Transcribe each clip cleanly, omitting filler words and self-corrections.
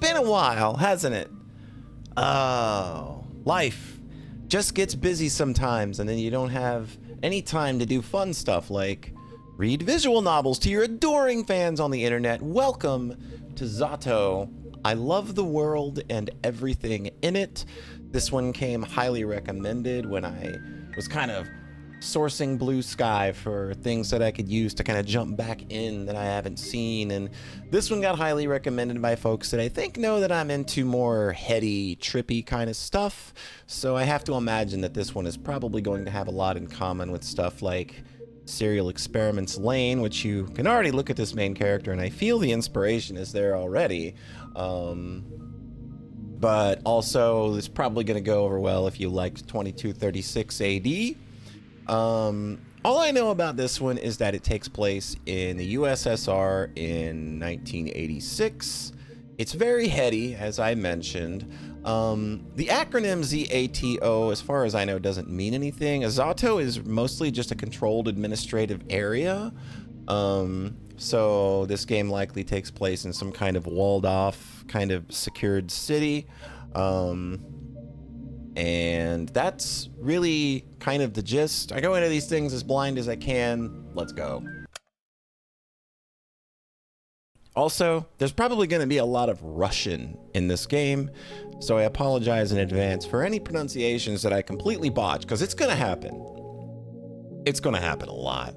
been a while, hasn't it? Oh, life just gets busy sometimes, and then you don't have any time to do fun stuff like read visual novels to your adoring fans on the internet. Welcome to Z.A.T.O. I love the world and everything in it. This one came highly recommended when I was kind of sourcing Blue Sky for things that I could use to kind of jump back in that I haven't seen, and this one got highly recommended by folks that I think know that I'm into more heady, trippy kind of stuff, so I have to imagine that this one is probably going to have a lot in common with stuff like Serial Experiments Lane, which you can already look at this main character and I feel the inspiration is there already, but also it's probably going to go over well if you liked 2236 AD. All I know about this one is that it takes place in the USSR in 1986. It's very heady, as I mentioned. The acronym Z.A.T.O, as far as I know, doesn't mean anything. Z.A.T.O is mostly just a controlled administrative area. So this game likely takes place in some kind of walled off, kind of secured city. And that's really kind of the gist. I go into these things as blind as I can. Let's go. Also, there's probably going to be a lot of Russian in this game, so I apologize in advance for any pronunciations that I completely botch, because it's going to happen. It's going to happen a lot.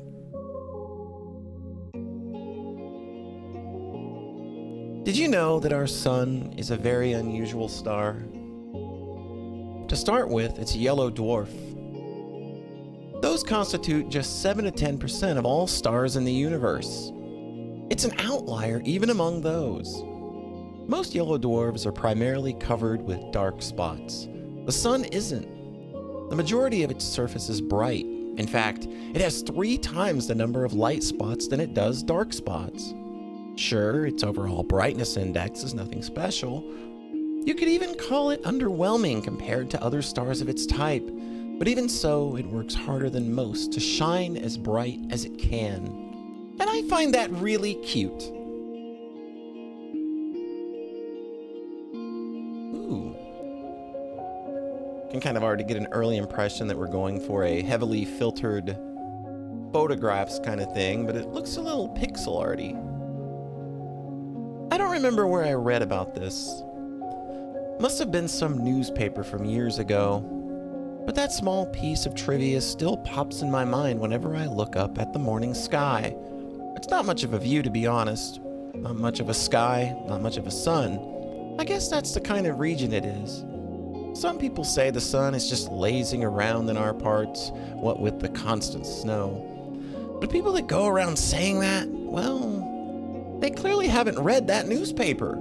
Did you know that our sun is a very unusual star? To start with, it's a yellow dwarf. Those constitute just 7 to 10% of all stars in the universe. It's an outlier even among those. Most yellow dwarfs are primarily covered with dark spots. The sun isn't. The majority of its surface is bright. In fact, it has 3 times the number of light spots than it does dark spots. Sure, its overall brightness index is nothing special. You could even call it underwhelming compared to other stars of its type, but even so, it works harder than most to shine as bright as it can. And I find that really cute. Ooh. Can kind of already get an early impression that we're going for a heavily filtered photographs kind of thing, but it looks a little pixel arty. I don't remember where I read about this. Must have been some newspaper from years ago, but that small piece of trivia still pops in my mind whenever I look up at the morning sky. It's not much of a view, to be honest. Not much of a sky, not much of a sun. I guess that's the kind of region it is. Some people say the sun is just lazing around in our parts, what with the constant snow. But people that go around saying that, well, they clearly haven't read that newspaper.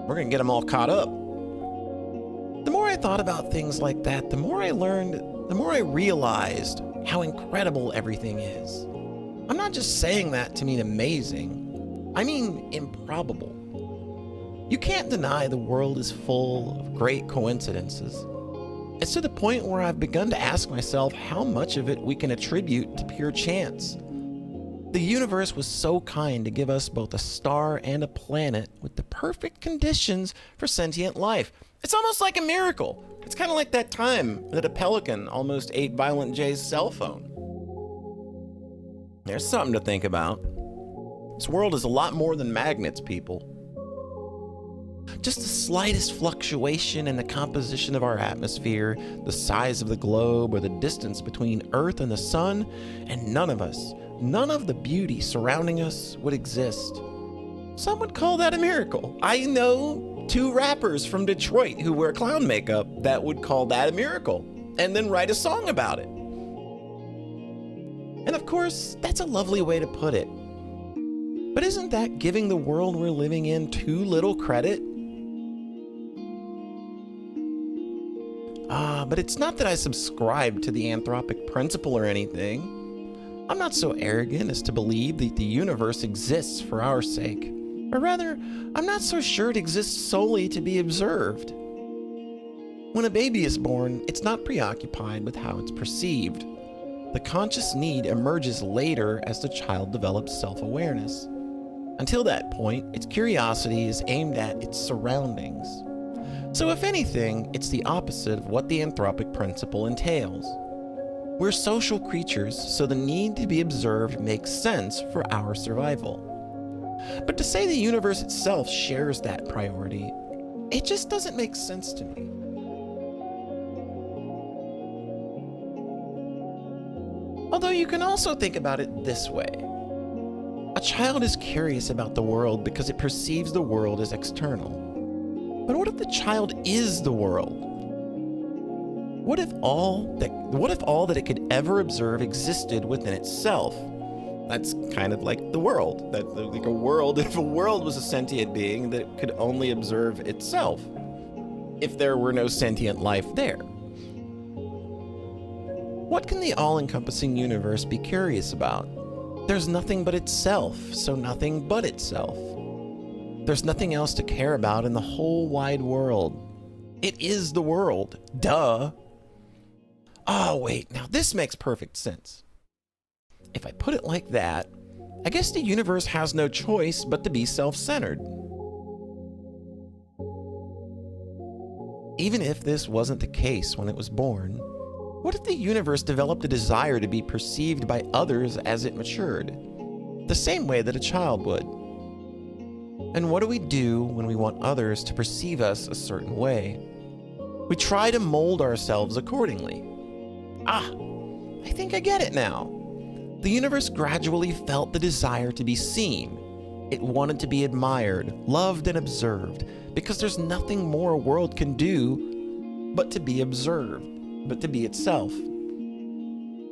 We're gonna get them all caught up. The more I thought about things like that, the more I learned, the more I realized how incredible everything is. I'm not just saying that to mean amazing. I mean improbable. You can't deny the world is full of great coincidences. It's to the point where I've begun to ask myself how much of it we can attribute to pure chance. The universe was so kind to give us both a star and a planet with the perfect conditions for sentient life. It's almost like a miracle. It's kind of like that time that a pelican almost ate Violent J's cell phone. There's something to think about. This world is a lot more than magnets, people. Just the slightest fluctuation in the composition of our atmosphere, the size of the globe, or the distance between Earth and the sun, and none of the beauty surrounding us would exist. Some would call that a miracle. I know 2 rappers from Detroit who wear clown makeup that would call that a miracle, and then write a song about it. And of course, that's a lovely way to put it. But isn't that giving the world we're living in too little credit? But it's not that I subscribe to the anthropic principle or anything. I'm not so arrogant as to believe that the universe exists for our sake. Or rather, I'm not so sure it exists solely to be observed. When a baby is born, it's not preoccupied with how it's perceived. The conscious need emerges later as the child develops self-awareness. Until that point, its curiosity is aimed at its surroundings. So if anything, it's the opposite of what the anthropic principle entails. We're social creatures, so the need to be observed makes sense for our survival. But to say the universe itself shares that priority, it just doesn't make sense to me. Although you can also think about it this way. A child is curious about the world because it perceives the world as external. But what if the child is the world? What if all that it could ever observe existed within itself? That's kind of like the world. Like a world, if a world was a sentient being that could only observe itself, if there were no sentient life there. What can the all-encompassing universe be curious about? There's nothing but itself, so nothing but itself. There's nothing else to care about in the whole wide world. It is the world. Duh. Oh, wait, now this makes perfect sense. If I put it like that, I guess the universe has no choice but to be self-centered. Even if this wasn't the case when it was born, what if the universe developed a desire to be perceived by others as it matured, the same way that a child would? And what do we do when we want others to perceive us a certain way? We try to mold ourselves accordingly. Ah, I think I get it now. The universe gradually felt the desire to be seen. It wanted to be admired, loved, and observed, because there's nothing more a world can do but to be observed, but to be itself.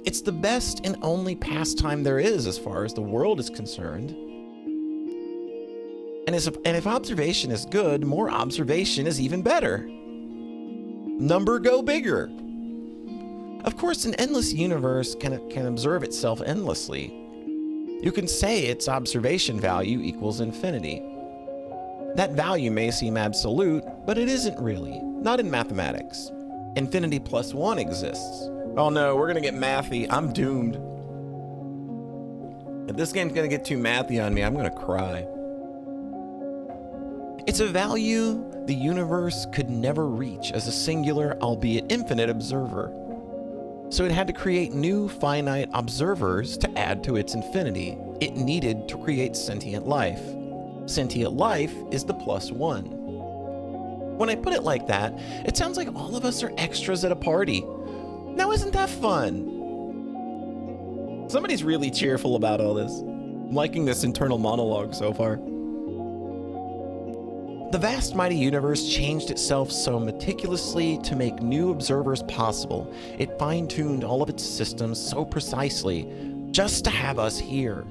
It's the best and only pastime there is as far as the world is concerned. And if observation is good, more observation is even better. Number go bigger. Of course, an endless universe can observe itself endlessly. You can say its observation value equals infinity. That value may seem absolute, but it isn't really, not in mathematics. Infinity plus 1 exists. Oh no, we're gonna get mathy. I'm doomed. If this game's gonna get too mathy on me, I'm gonna cry. It's a value the universe could never reach as a singular, albeit infinite, observer. So it had to create new finite observers to add to its infinity. It needed to create sentient life. Sentient life is the plus 1. When I put it like that, it sounds like all of us are extras at a party. Now isn't that fun? Somebody's really cheerful about all this. I'm liking this internal monologue so far. The vast mighty universe changed itself so meticulously to make new observers possible. It fine-tuned all of its systems so precisely just to have us here.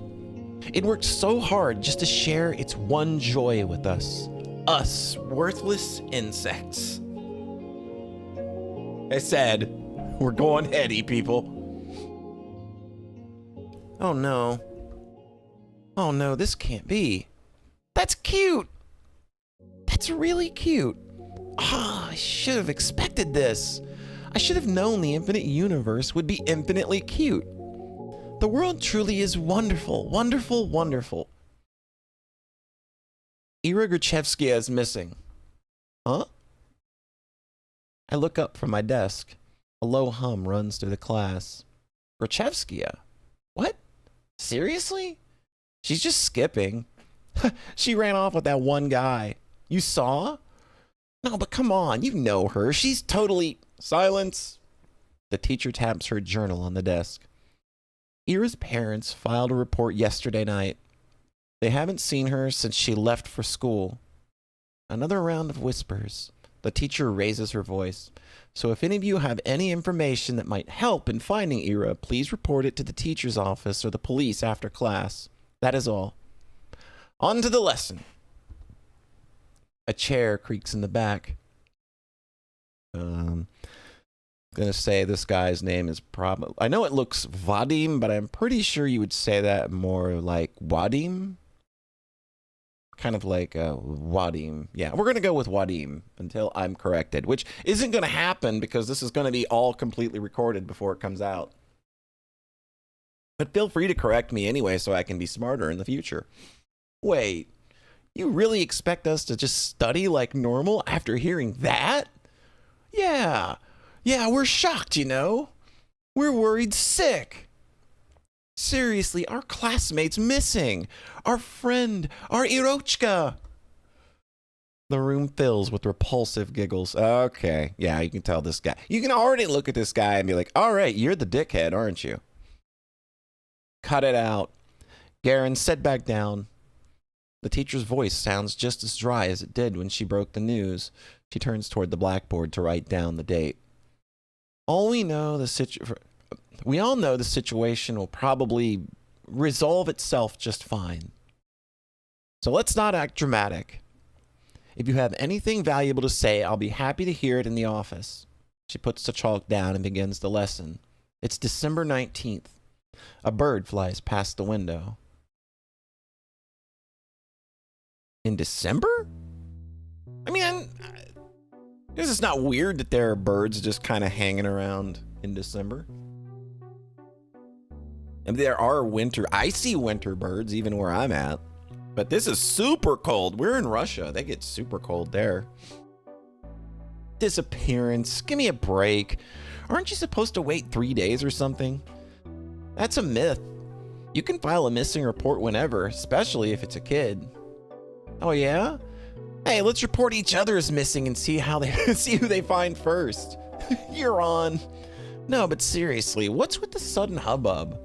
It worked so hard just to share its one joy with us. Us, worthless insects. I said, we're going heady, people. Oh no. Oh no, this can't be. That's cute. That's really cute. Ah, I should have expected this. I should have known the infinite universe would be infinitely cute. The world truly is wonderful, wonderful, wonderful. Ira Grachevskia is missing. Huh? I look up from my desk. A low hum runs through the class. Grachevskia? What? Seriously? She's just skipping. She ran off with that one guy. You saw? No, but come on, you know her. She's totally... Silence. The teacher taps her journal on the desk. Ira's parents filed a report yesterday night. They haven't seen her since she left for school. Another round of whispers. The teacher raises her voice. So if any of you have any information that might help in finding Ira, please report it to the teacher's office or the police after class. That is all. On to the lesson. A chair creaks in the back. I'm gonna say this guy's name is probably... I know it looks Vadim, but I'm pretty sure you would say that more like Wadim. Kind of like Wadim. Yeah, we're gonna go with Wadim until I'm corrected, which isn't gonna happen because this is gonna be all completely recorded before it comes out. But feel free to correct me anyway so I can be smarter in the future. Wait, you really expect us to just study like normal after hearing that? Yeah, we're shocked, you know. We're worried sick. Seriously, our classmate's missing. Our friend, our Irochka. The room fills with repulsive giggles. Okay, yeah, you can tell this guy. You can already look at this guy and be like, all right, you're the dickhead, aren't you? Cut it out. Garen, sit back down. The teacher's voice sounds just as dry as it did when she broke the news. She turns toward the blackboard to write down the date. We all know the situation will probably resolve itself just fine. So let's not act dramatic. If you have anything valuable to say, I'll be happy to hear it in the office. She puts the chalk down and begins the lesson. It's December 19th. A bird flies past the window. In December? I mean, this is not weird that there are birds just kind of hanging around in December. And there are icy winter birds even where I'm at. But this is super cold. We're in Russia. They get super cold there. Disappearance. Give me a break. Aren't you supposed to wait 3 days or something? That's a myth. You can file a missing report whenever, especially if it's a kid. Oh yeah? Hey, let's report each other as missing and see who they find first. You're on. No, but seriously, what's with the sudden hubbub?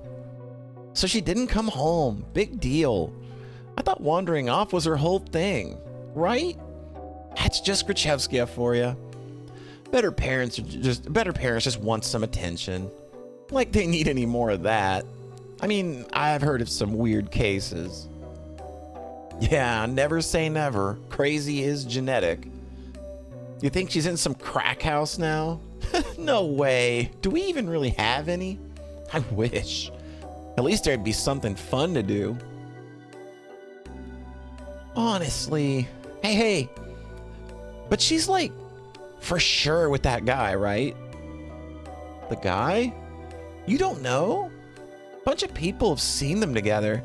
So she didn't come home. Big deal. I thought wandering off was her whole thing, right? That's just Grachevskia for you. Better parents just want some attention. Like they need any more of that. I mean, I've heard of some weird cases. Yeah, never say never. Crazy is genetic. You think she's in some crack house now? No way. Do we even really have any? I wish. At least there'd be something fun to do. Honestly. Hey. But she's like, for sure with that guy, right? The guy? You don't know? A bunch of people have seen them together.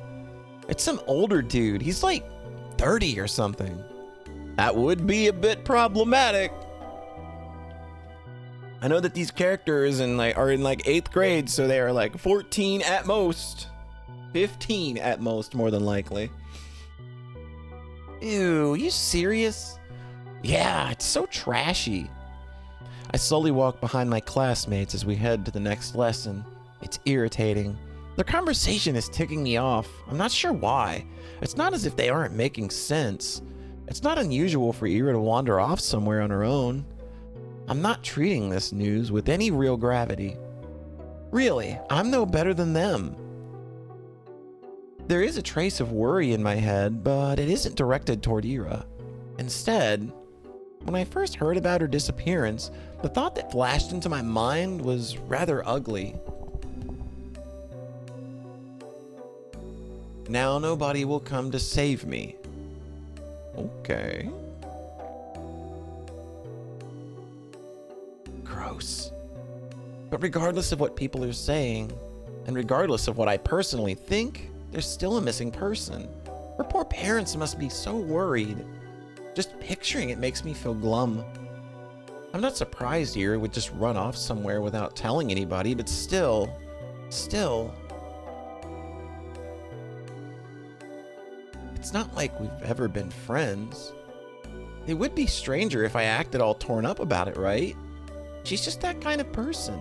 It's some older dude. He's like 30 or something. That would be a bit problematic. I know that these characters are in like 8th grade, so they are like 14 at most. 15 at most, more than likely. Ew, you serious? Yeah, it's so trashy. I slowly walk behind my classmates as we head to the next lesson. It's irritating. Their conversation is ticking me off. I'm not sure why. It's not as if they aren't making sense. It's not unusual for Ira to wander off somewhere on her own. I'm not treating this news with any real gravity. Really, I'm no better than them. There is a trace of worry in my head, but it isn't directed toward Ira. Instead, when I first heard about her disappearance, the thought that flashed into my mind was rather ugly. Now nobody will come to save me. Okay. Gross. But regardless of what people are saying, and regardless of what I personally think, there's still a missing person. Her poor parents must be so worried. Just picturing it makes me feel glum. I'm not surprised Ira would just run off somewhere without telling anybody, but still. It's not like we've ever been friends. It would be stranger if I acted all torn up about it, right? She's just that kind of person.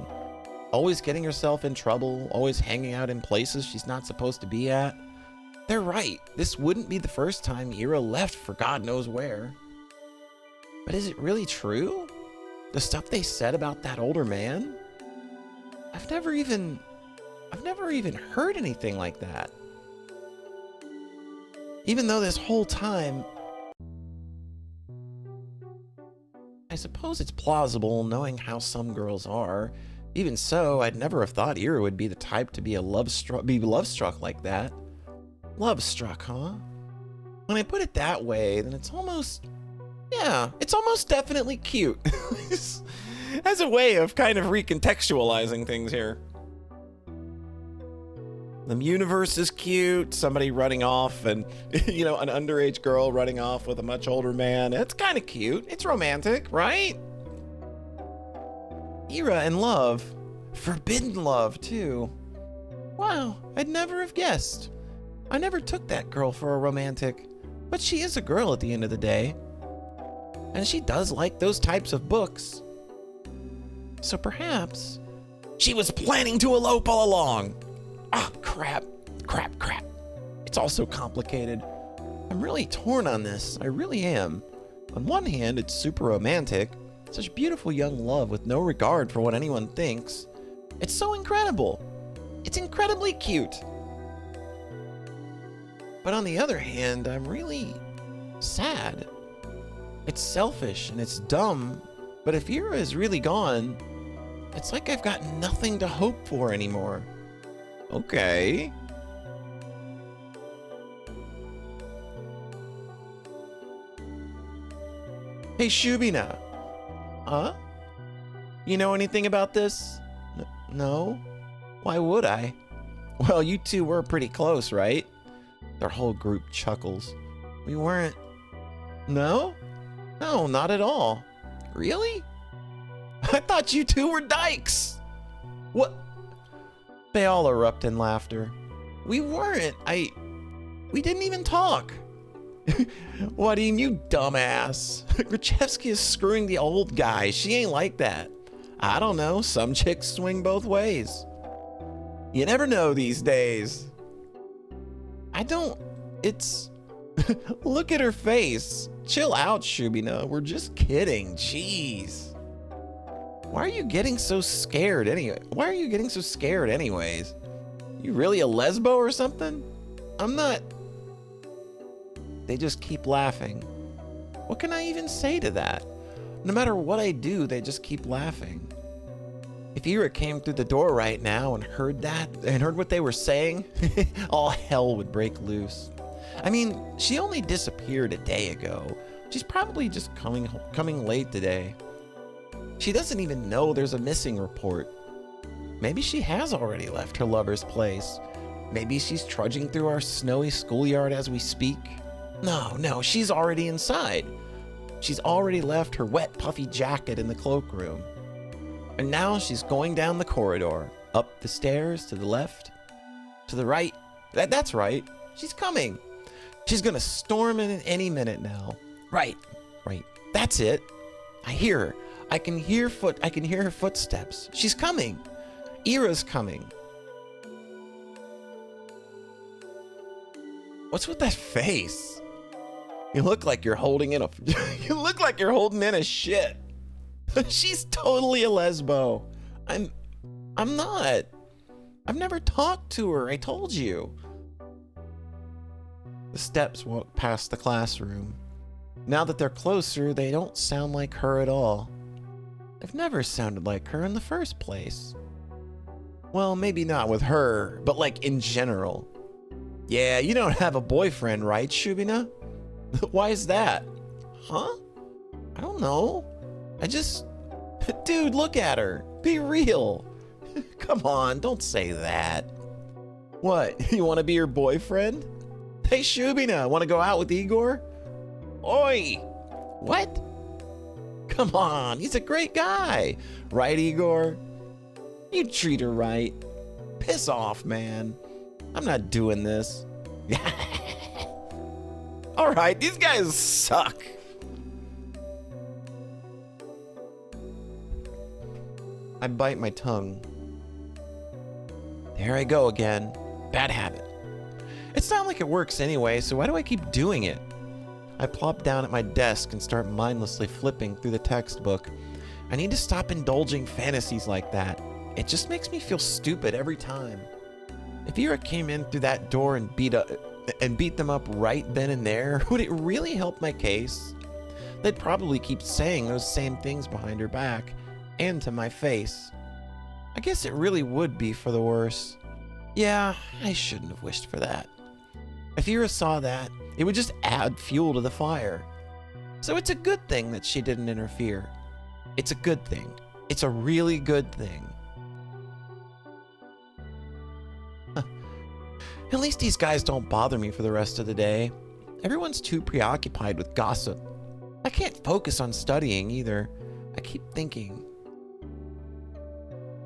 Always getting herself in trouble, always hanging out in places she's not supposed to be at. They're right. This wouldn't be the first time Ira left for God knows where. But is it really true? The stuff they said about that older man? I've never even heard anything like that. Even though this whole time, I suppose it's plausible knowing how some girls are. Even so, I'd never have thought Ira would be the type to be love struck like that. Love struck, huh? When I put it that way, then it's almost definitely cute. As a way of kind of recontextualizing things here. The universe is cute. Somebody running off and, you know, an underage girl running off with a much older man. It's kind of cute. It's romantic, right? Era and love. Forbidden love, too. Wow, I'd never have guessed. I never took that girl for a romantic. But she is a girl at the end of the day. And she does like those types of books. So perhaps she was planning to elope all along. Ah, crap. It's all so complicated. I'm really torn on this. I really am. On one hand, it's super romantic. Such beautiful young love with no regard for what anyone thinks. It's so incredible. It's incredibly cute. But on the other hand, I'm really sad. It's selfish and it's dumb, but if Ira is really gone, it's like I've got nothing to hope for anymore. Okay. Hey, Shubina. Huh? You know anything about this? No? Why would I? Well, you two were pretty close, right? Their whole group chuckles. We weren't... No? No, not at all. Really? I thought you two were dykes. What? They all erupt in laughter. We weren't. We didn't even talk. What do you dumbass? Grachevsky is screwing the old guy. She ain't like that. I don't know. Some chicks swing both ways. You never know these days. It's... Look at her face. Chill out, Shubina. We're just kidding. Jeez. Why are you getting so scared anyway? You really a lesbo or something? I'm not... They just keep laughing. What can I even say to that? No matter what I do, they just keep laughing. If Ira came through the door right now and heard that, and heard what they were saying, all hell would break loose. I mean, she only disappeared a day ago. She's probably just coming late today. She doesn't even know there's a missing report. Maybe she has already left her lover's place. Maybe she's trudging through our snowy schoolyard as we speak. No, she's already inside. She's already left her wet, puffy jacket in the cloakroom. And now she's going down the corridor, up the stairs, to the left, to the right. That's right. She's coming. She's gonna storm in any minute now. Right. That's it. I hear her. I can hear her footsteps. She's coming. Ira's coming. What's with that face? You look like you're holding in a shit. She's totally a lesbo. I'm not. I've never talked to her, I told you. The steps walk past the classroom. Now that they're closer, they don't sound like her at all. They've never sounded like her in the first place. Well, maybe not with her, but like in general. Yeah, you don't have a boyfriend, right, Shubina? Why is that? Huh? I don't know. Dude, look at her. Be real. Come on, don't say that. What, you want to be her boyfriend? Hey, Shubina, want to go out with Igor? Oi! What? Come on, he's a great guy. Right, Igor? You treat her right. Piss off, man. I'm not doing this. All right, these guys suck. I bite my tongue. There I go again. Bad habit. It's not like it works anyway, so why do I keep doing it? I plop down at my desk and start mindlessly flipping through the textbook. I need to stop indulging fantasies like that. It just makes me feel stupid every time. If Ira came in through that door and beat them up right then and there, would it really help my case? They'd probably keep saying those same things behind her back and to my face. I guess it really would be for the worse. Yeah, I shouldn't have wished for that. If Ira saw that, it would just add fuel to the fire. So it's a good thing that she didn't interfere. It's a good thing. It's a really good thing. least these guys don't bother me for the rest of the day. Everyone's too preoccupied with gossip. I can't focus on studying either. I keep thinking.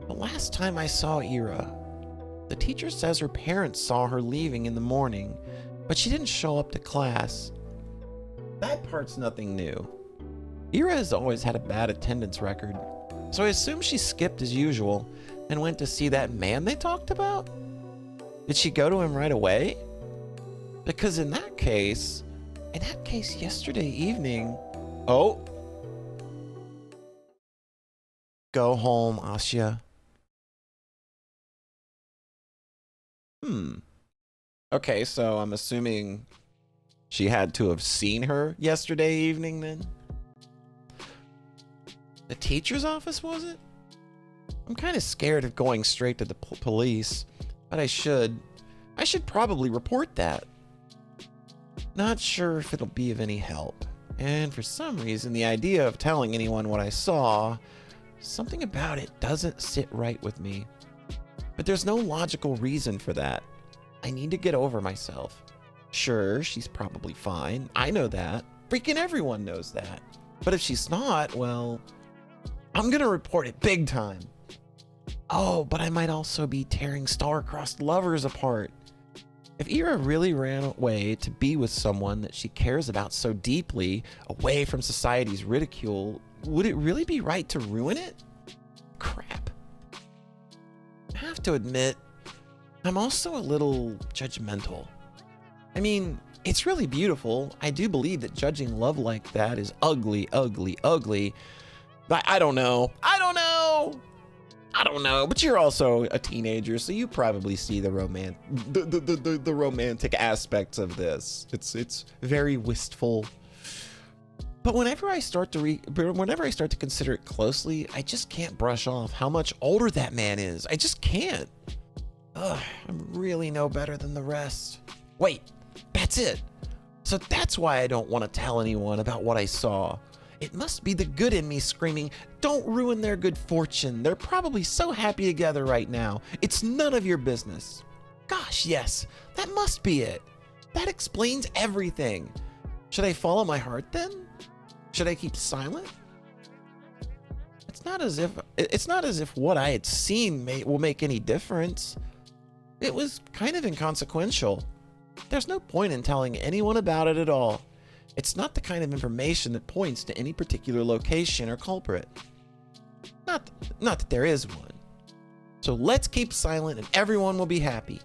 The last time I saw Ira, the teacher says her parents saw her leaving in the morning, but she didn't show up to class. That part's nothing new. Ira has always had a bad attendance record, so I assume she skipped as usual and went to see that man they talked about. Did she go to him right away? Because in that case yesterday evening... Oh! Go home, Asya. Okay, so I'm assuming she had to have seen her yesterday evening then? The teacher's office, was it? I'm kind of scared of going straight to the police, but I should probably report that. Not sure if it'll be of any help. And for some reason, the idea of telling anyone what I saw, something about it doesn't sit right with me. But there's no logical reason for that. I need to get over myself. Sure, she's probably fine. I know that. Freaking everyone knows that. But if she's not, well, I'm gonna report it big time. Oh, but I might also be tearing star-crossed lovers apart. If Ira really ran away to be with someone that she cares about so deeply, away from society's ridicule, would it really be right to ruin it? Crap. I have to admit, I'm also a little judgmental. I mean, it's really beautiful. I do believe that judging love like that is ugly, ugly, ugly. But I don't know. But you're also a teenager, so you probably see the romantic aspects of this. It's very wistful. But whenever I start to consider it closely, I just can't brush off how much older that man is. I just can't. Ugh, I'm really no better than the rest. Wait, that's it. So that's why I don't want to tell anyone about what I saw. It must be the good in me screaming, don't ruin their good fortune. They're probably so happy together right now. It's none of your business. Gosh, yes, that must be it. That explains everything. Should I follow my heart then? Should I keep silent? It's not as if what I had seen will make any difference. It was kind of inconsequential. There's no point in telling anyone about it at all. It's not the kind of information that points to any particular location or culprit. Not that there is one. So let's keep silent and everyone will be happy.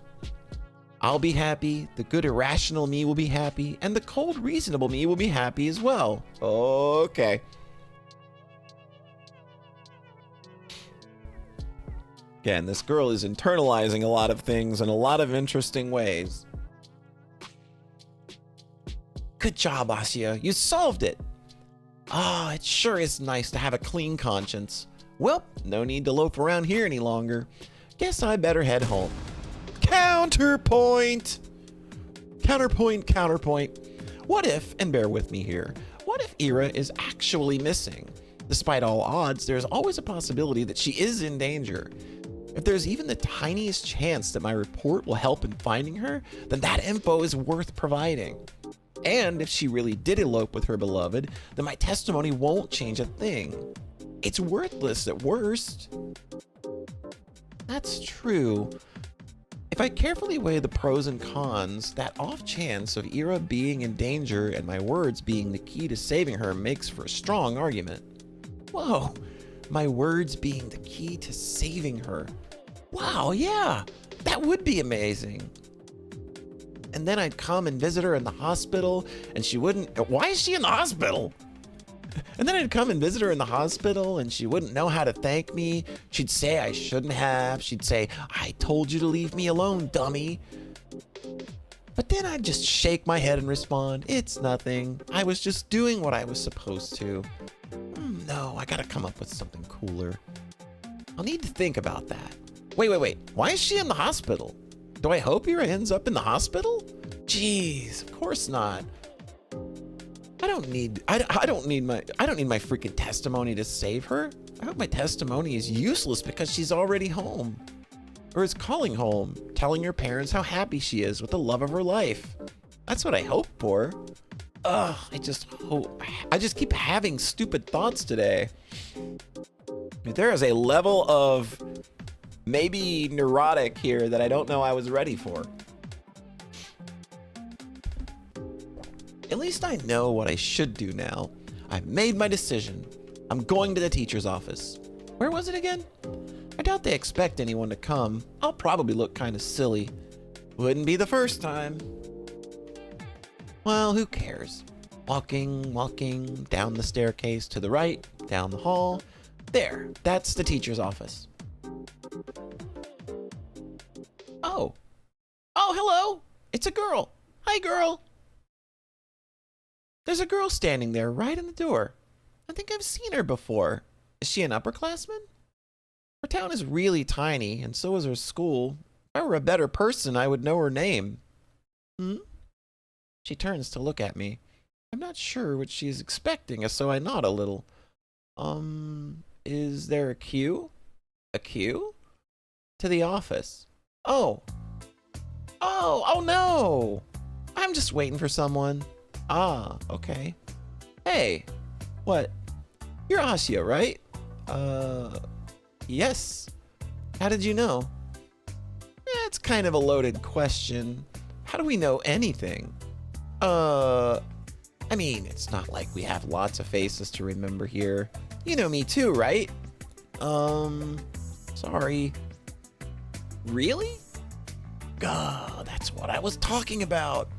I'll be happy, the good irrational me will be happy, and the cold reasonable me will be happy as well. Okay. Again, this girl is internalizing a lot of things in a lot of interesting ways. Good job, Asya. You solved it. Ah, it sure is nice to have a clean conscience. Well, no need to loaf around here any longer. Guess I better head home. Counterpoint! Counterpoint. What if, and bear with me here, what if Ira is actually missing? Despite all odds, there's always a possibility that she is in danger. If there's even the tiniest chance that my report will help in finding her, then that info is worth providing. And if she really did elope with her beloved, then my testimony won't change a thing. It's worthless at worst. That's true. If I carefully weigh the pros and cons, that off chance of Ira being in danger and my words being the key to saving her makes for a strong argument. Whoa, my words being the key to saving her. Wow, yeah, that would be amazing. And then I'd come and visit her in the hospital, and she wouldn't... Why is she in the hospital? And then I'd come and visit her in the hospital, and she wouldn't know how to thank me. She'd say I shouldn't have. She'd say, I told you to leave me alone, dummy. But then I'd just shake my head and respond, it's nothing. I was just doing what I was supposed to. No, I gotta come up with something cooler. I'll need to think about that. Wait. Why is she in the hospital? Do I hope Ira ends up in the hospital? Jeez, of course not. I don't need my freaking testimony to save her. I hope my testimony is useless because she's already home. Or is calling home, telling her parents how happy she is with the love of her life. That's what I hope for. Ugh, I just keep having stupid thoughts today. There is a level of maybe neurotic here that I don't know I was ready for. At least I know what I should do now. I've made my decision. I'm going to the teacher's office. Where was it again? I doubt they expect anyone to come. I'll probably look kind of silly. Wouldn't be the first time. Well, who cares? Walking down the staircase to the right, down the hall. There, that's the teacher's office. Oh, hello. It's a girl. Hi, girl. There's a girl standing there right in the door. I think I've seen her before. Is she an upperclassman? Her town is really tiny, and so is her school. If I were a better person, I would know her name. She turns to look at me. I'm not sure what she is expecting, so I nod a little. Is there a queue? A queue? To the office. Oh no! I'm just waiting for someone. Ah, okay. Hey, what? You're Asya, right? Yes. How did you know? It's kind of a loaded question. How do we know anything? I mean, it's not like we have lots of faces to remember here. You know me too, right? Sorry. Really? God, that's what I was talking about.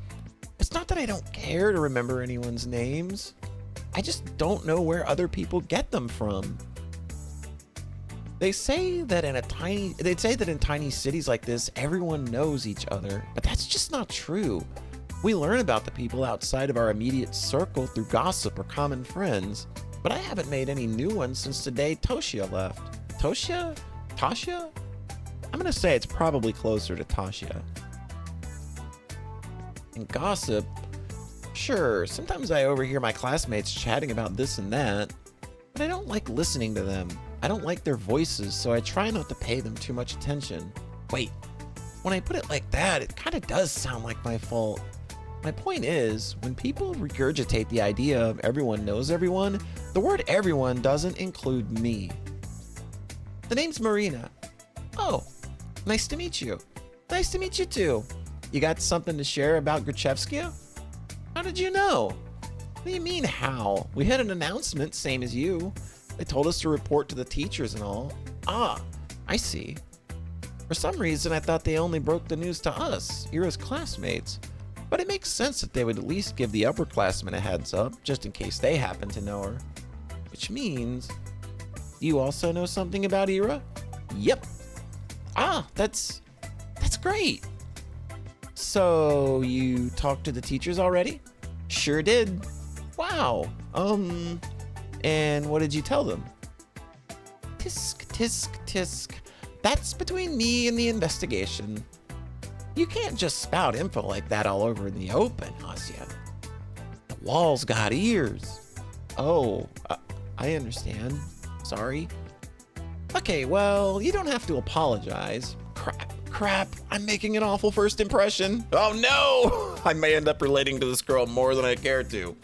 It's not that I don't care to remember anyone's names. I just don't know where other people get them from. They say that in tiny cities like this, everyone knows each other, but that's just not true. We learn about the people outside of our immediate circle through gossip or common friends, but I haven't made any new ones since the day Toshia left. Toshia? Tasha? I'm gonna say it's probably closer to Tasha. And gossip? Sure, sometimes I overhear my classmates chatting about this and that, but I don't like listening to them. I don't like their voices, so I try not to pay them too much attention. Wait, when I put it like that, it kind of does sound like my fault. My point is, when people regurgitate the idea of everyone knows everyone, the word everyone doesn't include me. The name's Marina. Oh, nice to meet you. Nice to meet you too. You got something to share about Gruchevskia? How did you know? What do you mean how? We had an announcement, same as you. They told us to report to the teachers and all. Ah, I see. For some reason, I thought they only broke the news to us, Ira's classmates. But it makes sense that they would at least give the upperclassmen a heads up, just in case they happen to know her. Which means, you also know something about Ira? Yep. Ah, that's great. So, you talked to the teachers already? Sure did. Wow. And what did you tell them? Tisk, tisk, tisk. That's between me and the investigation. You can't just spout info like that all over in the open, Asya. The wall's got ears. Oh, I understand. Sorry. Okay, well, you don't have to apologize. Crap, I'm making an awful first impression. Oh no! I may end up relating to this girl more than I care to.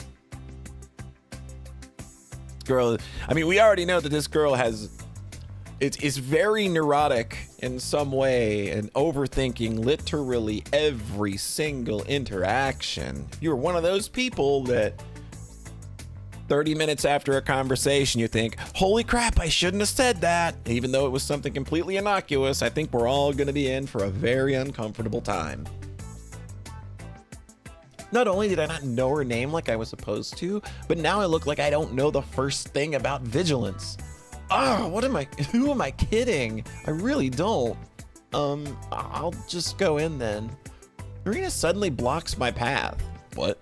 Girl, I mean, we already know that this girl is very neurotic in some way and overthinking literally every single interaction. You're one of those people that 30 minutes after a conversation, you think, holy crap, I shouldn't have said that. Even though it was something completely innocuous, I think we're all gonna be in for a very uncomfortable time. Not only did I not know her name like I was supposed to, but now I look like I don't know the first thing about vigilance. Oh, who am I kidding? I really don't. I'll just go in then. Marina suddenly blocks my path. What?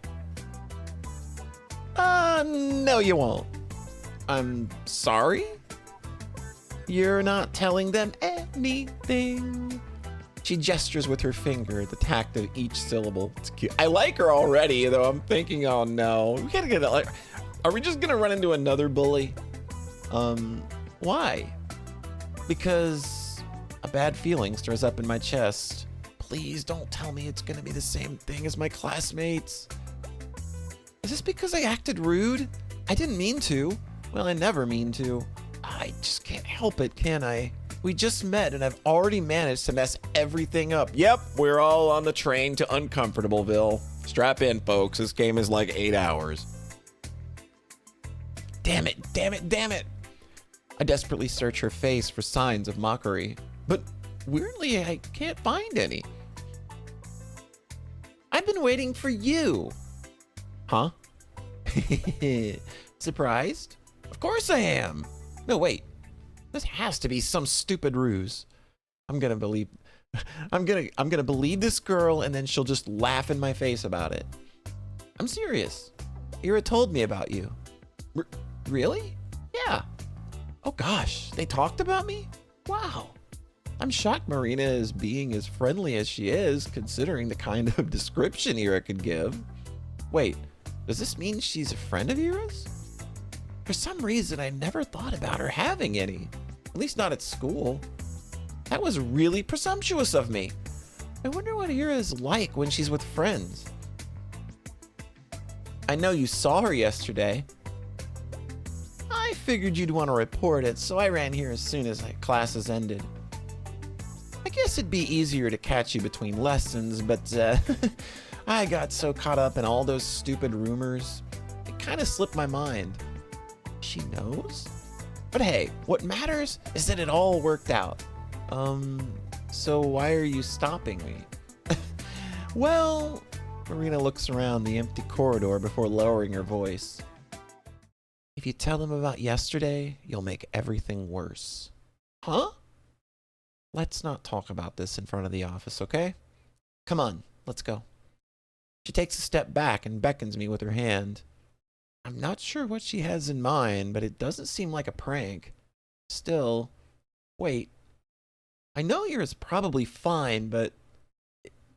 No you won't. I'm sorry? You're not telling them anything. She gestures with her finger, the tact of each syllable. It's cute. I like her already, though I'm thinking, oh no. We gotta get like, are we just gonna run into another bully? Why? Because A bad feeling stirs up in my chest. Please don't tell me it's gonna be the same thing as my classmates. Is this because I acted rude? I didn't mean to. Well, I never mean to. I just can't help it, can I? We just met and I've already managed to mess everything up. Yep, we're all on the train to Uncomfortableville. Strap in, folks. This game is like 8 hours. Damn it, damn it, damn it. I desperately search her face for signs of mockery, but weirdly, I can't find any. I've been waiting for you. Huh? Surprised? Of course I am. No, wait. This has to be some stupid ruse. I'm gonna believe this girl, and then she'll just laugh in my face about it. I'm serious. Ira told me about you. Really? Yeah. Oh gosh, they talked about me? Wow. I'm shocked Marina is being as friendly as she is, considering the kind of description Ira could give. Wait, does this mean she's a friend of Ira's? For some reason, I never thought about her having any. At least not at school. That was really presumptuous of me. I wonder what Ira is like when she's with friends. I know you saw her yesterday. I figured you'd want to report it, so I ran here as soon as classes ended. I guess it'd be easier to catch you between lessons, but I got so caught up in all those stupid rumors, it kind of slipped my mind. She knows? But hey, what matters is that it all worked out. So why are you stopping me? Well, Marina looks around the empty corridor before lowering her voice. If you tell them about yesterday, you'll make everything worse. Huh? Let's not talk about this in front of the office, okay? Come on, let's go. She takes a step back and beckons me with her hand. I'm not sure what she has in mind, but it doesn't seem like a prank. Still, wait. I know Ira's probably fine, but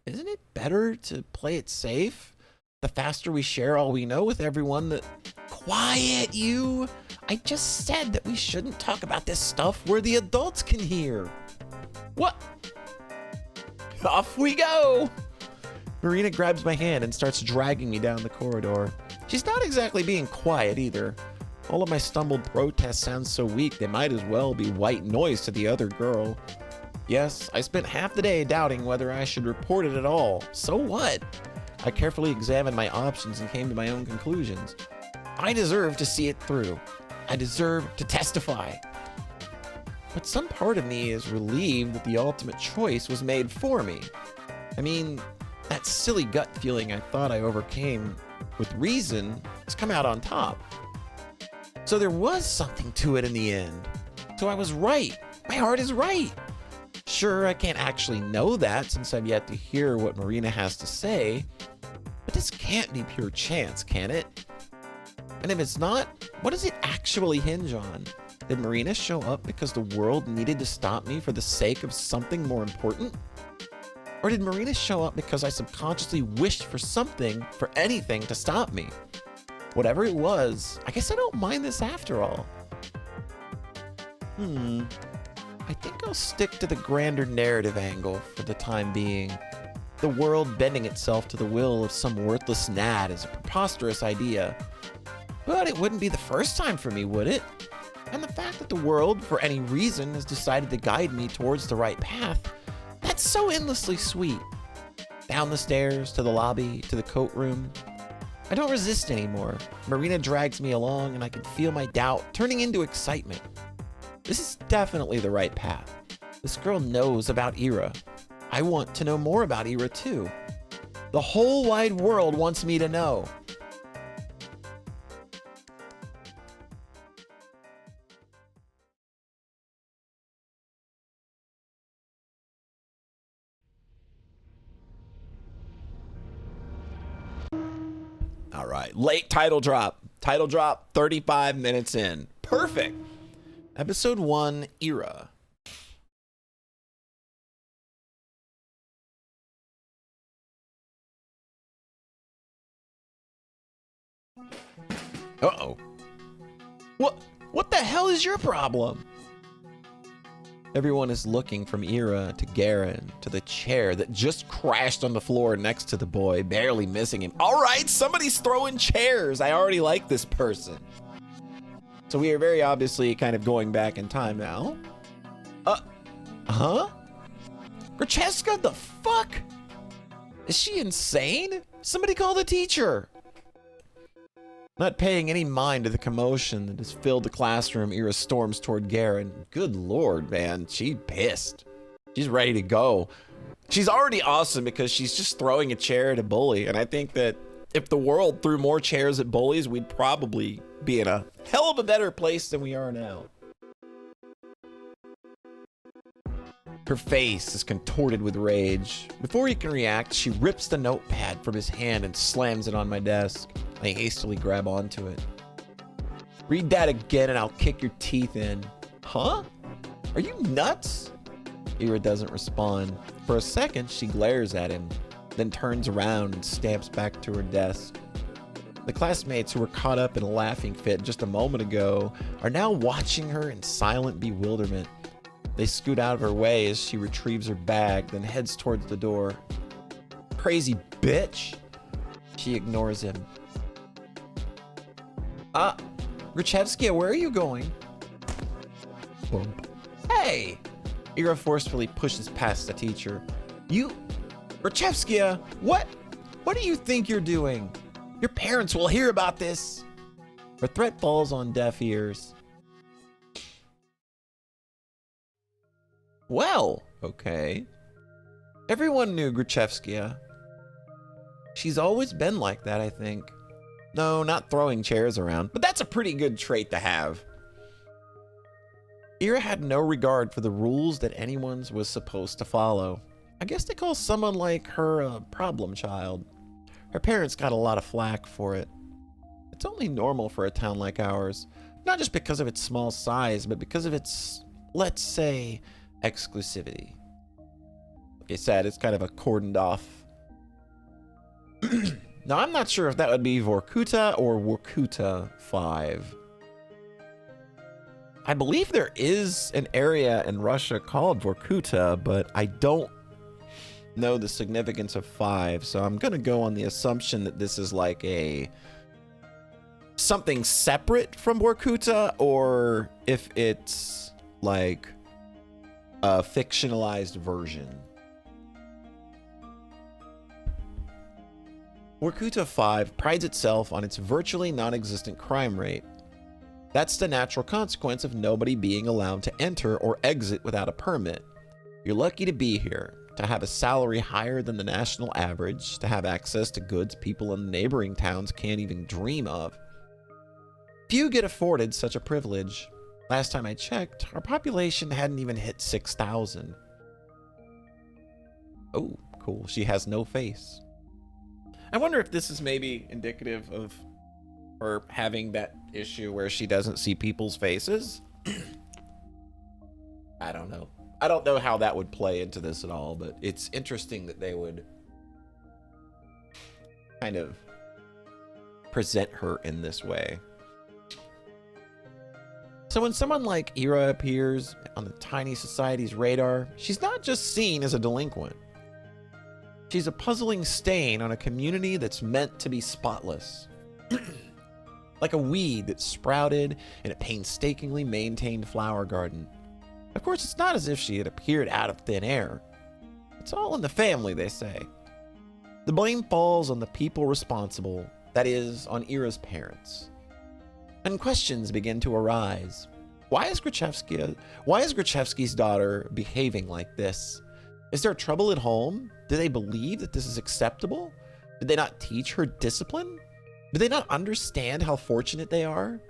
isn't it better to play it safe? The faster we share all we know with everyone, the... Quiet, you! I just said that we shouldn't talk about this stuff where the adults can hear. What? Off we go! Marina grabs my hand and starts dragging me down the corridor. She's not exactly being quiet either. All of my stumbled protests sound so weak they might as well be white noise to the other girl. Yes, I spent half the day doubting whether I should report it at all. So what? I carefully examined my options and came to my own conclusions. I deserve to see it through. I deserve to testify. But some part of me is relieved that the ultimate choice was made for me. I mean, that silly gut feeling I thought I overcame with reason has come out on top. So there was something to it in the end. So I was right. My heart is right. Sure, I can't actually know that since I've yet to hear what Marina has to say, but this can't be pure chance, can it? And if it's not, what does it actually hinge on? Did Marina show up because the world needed to stop me for the sake of something more important? Or did Marina show up because I subconsciously wished for something, for anything, to stop me? Whatever it was, I guess I don't mind this after all. I think I'll stick to the grander narrative angle for the time being. The world bending itself to the will of some worthless gnat is a preposterous idea. But it wouldn't be the first time for me, would it? And the fact that the world, for any reason, has decided to guide me towards the right path, that's so endlessly sweet. Down the stairs, to the lobby, to the coat room. I don't resist anymore. Marina drags me along and I can feel my doubt turning into excitement. This is definitely the right path. This girl knows about Ira. I want to know more about Ira too. The whole wide world wants me to know. All right, late title drop. Title drop 35 minutes in. Perfect. Episode 1, Ira. Uh-oh. What the hell is your problem? Everyone is looking from Ira to Garen to the chair that just crashed on the floor next to the boy, barely missing him. All right, somebody's throwing chairs. I already like this person. So we are very obviously kind of going back in time now. Huh? Grachevska, the fuck? Is she insane? Somebody call the teacher. Not paying any mind to the commotion that has filled the classroom, Ira storms toward Garen. Good lord, man. She's pissed. She's ready to go. She's already awesome because she's just throwing a chair at a bully. And I think that if the world threw more chairs at bullies, we'd probably be in a hell of a better place than we are now. Her face is contorted with rage. Before he can react, she rips the notepad from his hand and slams it on my desk. I hastily grab onto it. Read that again and I'll kick your teeth in. Huh? Are you nuts? Ira doesn't respond. For a second, she glares at him, then turns around and stamps back to her desk. The classmates who were caught up in a laughing fit just a moment ago are now watching her in silent bewilderment. They scoot out of her way as she retrieves her bag, then heads towards the door. Crazy bitch! She ignores him. Grachevska, where are you going? Bump. Hey! Ira forcefully pushes past the teacher. You... Grachevska, what do you think you're doing? Your parents will hear about this! Her threat falls on deaf ears. Well, okay. Everyone knew Grachevska. She's always been like that, I think. No, not throwing chairs around, but that's a pretty good trait to have. Ira had no regard for the rules that anyone was supposed to follow. I guess they call someone like her a problem child. Her parents got a lot of flack for it. It's only normal for a town like ours, not just because of its small size, but because of its, let's say, exclusivity. Like I said, it's kind of a cordoned off. Now, I'm not sure if that would be Vorkuta or Vorkuta 5. I believe there is an area in Russia called Vorkuta, but I don't know the significance of 5, so I'm gonna go on the assumption that this is like a something separate from Vorkuta, or if it's like a fictionalized version. Vorkuta 5 prides itself on its virtually non-existent crime rate. That's the natural consequence of nobody being allowed to enter or exit without a permit. You're lucky to be here, to have a salary higher than the national average, to have access to goods people in neighboring towns can't even dream of. Few get afforded such a privilege. Last time I checked, our population hadn't even hit 6,000. Oh, cool. She has no face. I wonder if this is maybe indicative of her having that issue where she doesn't see people's faces. I don't know. I don't know how that would play into this at all, but it's interesting that they would kind of present her in this way. So when someone like Ira appears on the tiny society's radar, she's not just seen as a delinquent. She's a puzzling stain on a community that's meant to be spotless. Like a weed that sprouted in a painstakingly maintained flower garden. Of course, it's not as if she had appeared out of thin air. It's all in the family, they say. The blame falls on the people responsible, that is, on Ira's parents. And questions begin to arise. Why is Grachevski's daughter behaving like this? Is there trouble at home? Do they believe that this is acceptable? Did they not teach her discipline? Do they not understand how fortunate they are?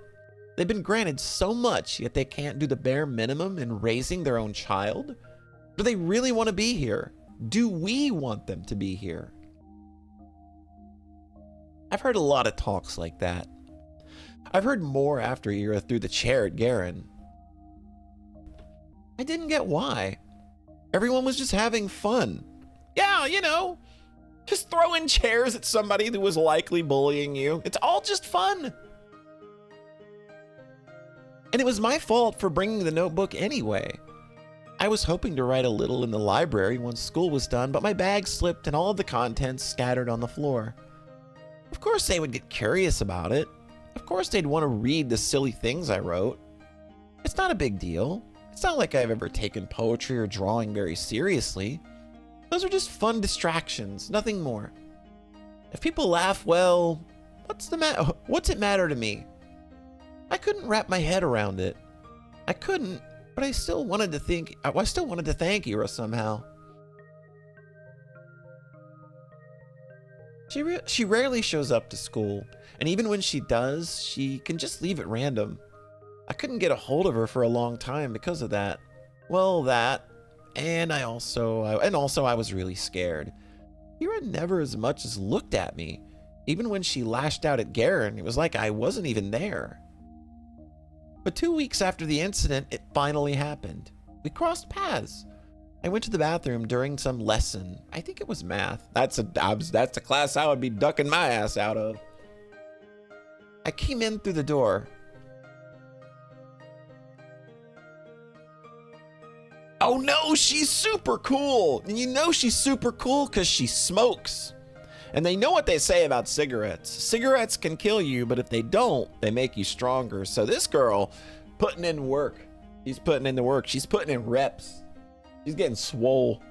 They've been granted so much, yet they can't do the bare minimum in raising their own child? Do they really want to be here? Do we want them to be here? I've heard a lot of talks like that. I've heard more after Ira threw the chair at Garen. I didn't get why. Everyone was just having fun. Yeah, you know, just throwing chairs at somebody who was likely bullying you. It's all just fun. And it was my fault for bringing the notebook anyway. I was hoping to write a little in the library once school was done, but my bag slipped and all of the contents scattered on the floor. Of course they would get curious about it. Of course they'd want to read the silly things I wrote. It's not a big deal. It's not like I've ever taken poetry or drawing very seriously. Those are just fun distractions, nothing more. If people laugh, well, what's it matter to me? I couldn't wrap my head around it. I couldn't, but I still wanted to thank Ira somehow. She rarely shows up to school, and even when she does, she can just leave at random. I couldn't get a hold of her for a long time because of that. Well, that, and I was really scared. Ira never as much as looked at me. Even when she lashed out at Garen, it was like I wasn't even there. But 2 weeks after the incident, it finally happened. We crossed paths. I went to the bathroom during some lesson. I think it was math. That's the class I would be ducking my ass out of. I came in through the door. Oh no, she's super cool. And you know she's super cool because she smokes. And they know what they say about cigarettes. Cigarettes can kill you, but if they don't, they make you stronger. So this girl, putting in work. She's putting in the work. She's putting in reps. She's getting swole.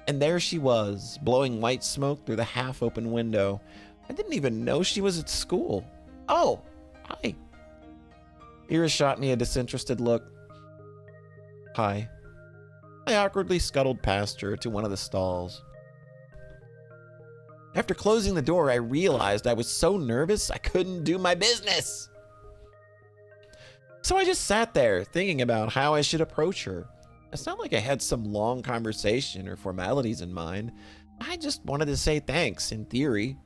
And there she was, blowing white smoke through the half-open window. I didn't even know she was at school. Oh, hi. Ira shot me a disinterested look. Hi. I awkwardly scuttled past her to one of the stalls. After closing the door, I realized I was so nervous I couldn't do my business. So I just sat there thinking about how I should approach her. It's not like I had some long conversation or formalities in mind. I just wanted to say thanks, in theory.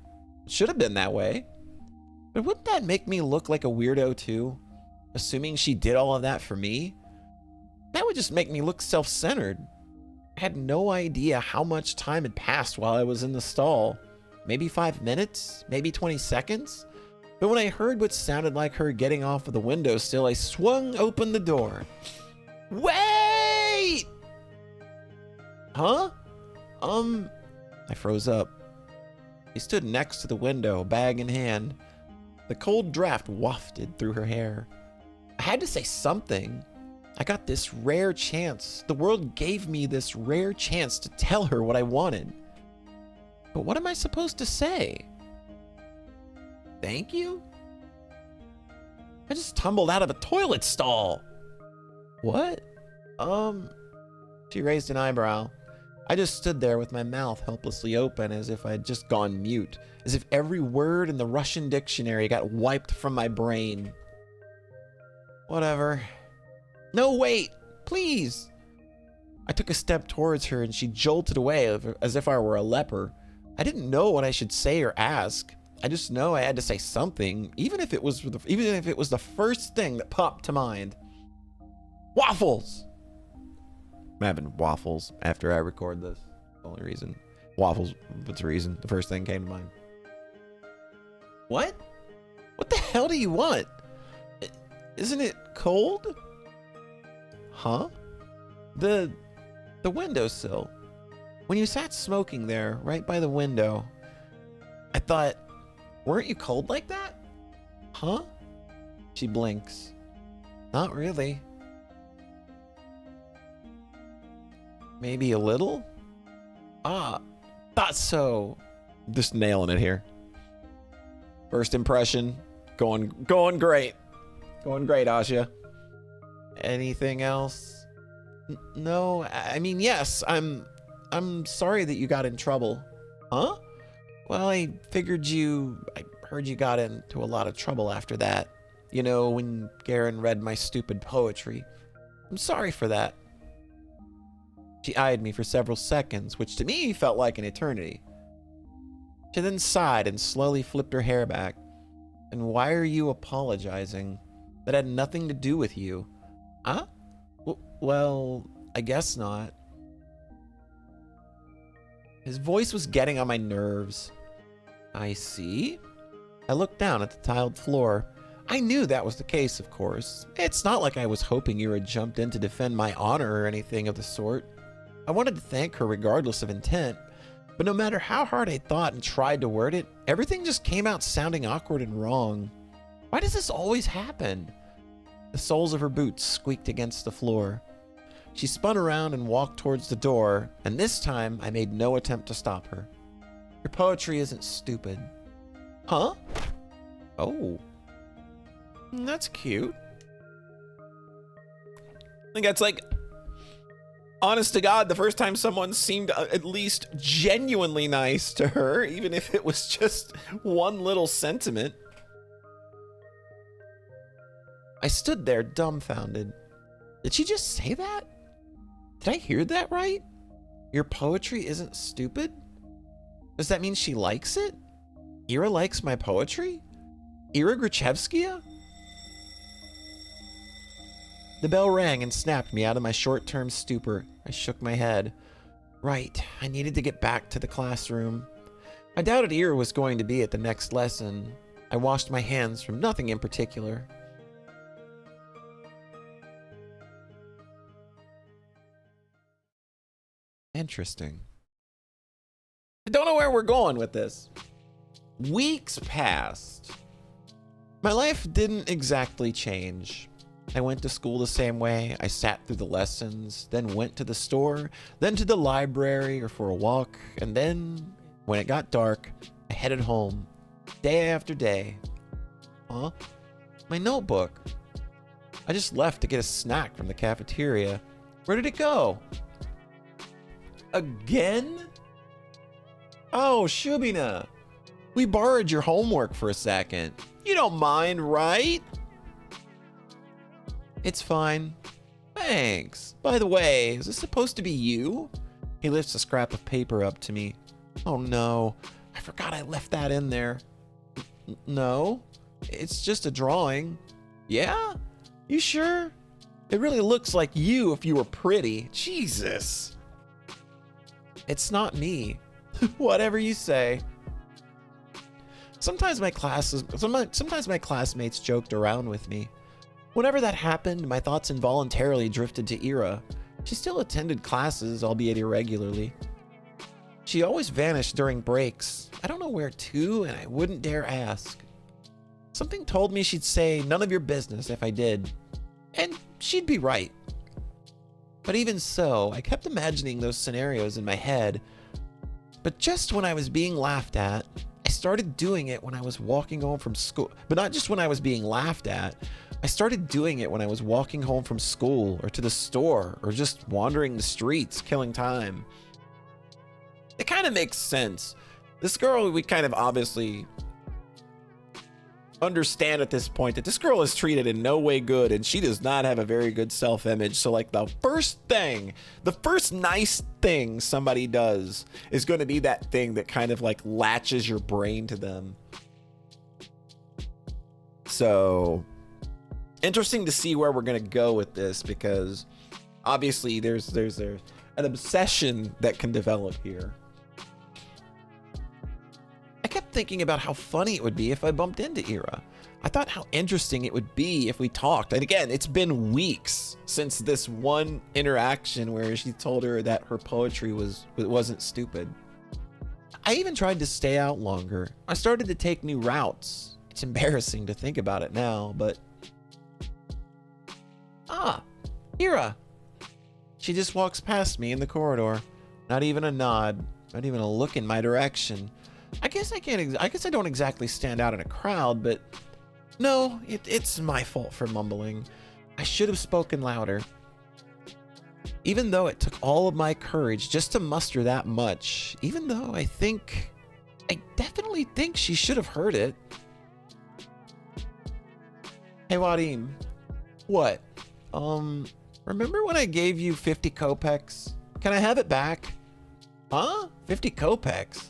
It should have been that way. But wouldn't that make me look like a weirdo too? Assuming she did all of that for me? That would just make me look self-centered. I had no idea how much time had passed while I was in the stall. Maybe 5 minutes, maybe 20 seconds. But when I heard what sounded like her getting off of the windowsill, I swung open the door. Wait! Huh? I froze up. She stood next to the window, bag in hand. The cold draft wafted through her hair. I had to say something. I got this rare chance. The world gave me this rare chance to tell her what I wanted. But what am I supposed to say? Thank you? I just tumbled out of a toilet stall. What? She raised an eyebrow. I just stood there with my mouth helplessly open as if I had just gone mute, as if every word in the Russian dictionary got wiped from my brain. Whatever. No, wait, please. I took a step towards her and she jolted away as if I were a leper. I didn't know what I should say or ask. I just know I had to say something, even if it was the first thing that popped to mind. Waffles! I'm having waffles after I record this. The only reason. Waffles, what's the reason? The first thing came to mind. What? What the hell do you want? Isn't it cold? Huh? The windowsill. When you sat smoking there, right by the window, I thought, weren't you cold like that? Huh? She blinks. Not really. Maybe a little? Ah, thought so. Just nailing it here. First impression, going great. Going great, Asya. Anything else? No, I mean, yes, I'm sorry that you got in trouble. Huh? Well, I heard you got into a lot of trouble after that. You know, when Garen read my stupid poetry. I'm sorry for that. She eyed me for several seconds, which to me felt like an eternity. She then sighed and slowly flipped her hair back. And why are you apologizing? That had nothing to do with you. Huh? Well, I guess not. His voice was getting on my nerves. I see. I looked down at the tiled floor. I knew that was the case, of course. It's not like I was hoping Ira jumped in to defend my honor or anything of the sort. I wanted to thank her regardless of intent, but no matter how hard I thought and tried to word it, everything just came out sounding awkward and wrong. Why does this always happen? The soles of her boots squeaked against the floor. She spun around and walked towards the door, and this time I made no attempt to stop her. Your poetry isn't stupid. Huh? Oh. That's cute. I think that's like, honest to God, the first time someone seemed at least genuinely nice to her, even if it was just one little sentiment. I stood there dumbfounded. Did she just say that? Did I hear that right? Your poetry isn't stupid? Does that mean she likes it? Ira likes my poetry? Ira Gruchevskia? The bell rang and snapped me out of my short-term stupor. I shook my head. Right, I needed to get back to the classroom. I doubted Ira was going to be at the next lesson. I washed my hands from nothing in particular. Interesting. I don't know where we're going with this. Weeks passed. My life didn't exactly change. I went to school the same way. I sat through the lessons, then went to the store, then to the library or for a walk, and then, when it got dark, I headed home, day after day. Huh? My notebook. I just left to get a snack from the cafeteria. Where did it go? Again? Oh, Shubina. We borrowed your homework for a second. You don't mind, right? It's fine. Thanks. By the way, is this supposed to be you? He lifts a scrap of paper up to me. Oh no, I forgot I left that in there. No, it's just a drawing. Yeah? You sure? It really looks like you if you were pretty. Jesus. It's not me. Whatever you say. Sometimes my classmates joked around with me. Whenever that happened, my thoughts involuntarily drifted to Ira. She still attended classes, albeit irregularly. She always vanished during breaks. I don't know where to, and I wouldn't dare ask. Something told me she'd say none of your business if I did. And she'd be right. But even so, I kept imagining those scenarios in my head. But just when I was being laughed at, I started doing it when I was walking home from school. But not just when I was being laughed at. I started doing it when I was walking home from school or to the store or just wandering the streets, killing time. It kind of makes sense. This girl, we kind of obviously understand at this point that this girl is treated in no way good and she does not have a very good self-image. So like the first nice thing somebody does is going to be that thing that kind of like latches your brain to them. So interesting to see where we're going to go with this, because obviously there's an obsession that can develop here. I kept thinking about how funny it would be if I bumped into Ira. I thought how interesting it would be if we talked. And again, it's been weeks since this one interaction where she told her that her poetry wasn't stupid. I even tried to stay out longer. I started to take new routes. It's embarrassing to think about it now, but... Ah, Ira. She just walks past me in the corridor. Not even a nod, not even a look in my direction. I guess I don't exactly stand out in a crowd, but no, it's my fault for mumbling. I should have spoken louder. Even though it took all of my courage just to muster that much, even though I definitely think she should have heard it. Hey, Wadim. What? Remember when I gave you 50 kopecks? Can I have it back? Huh? 50 kopecks?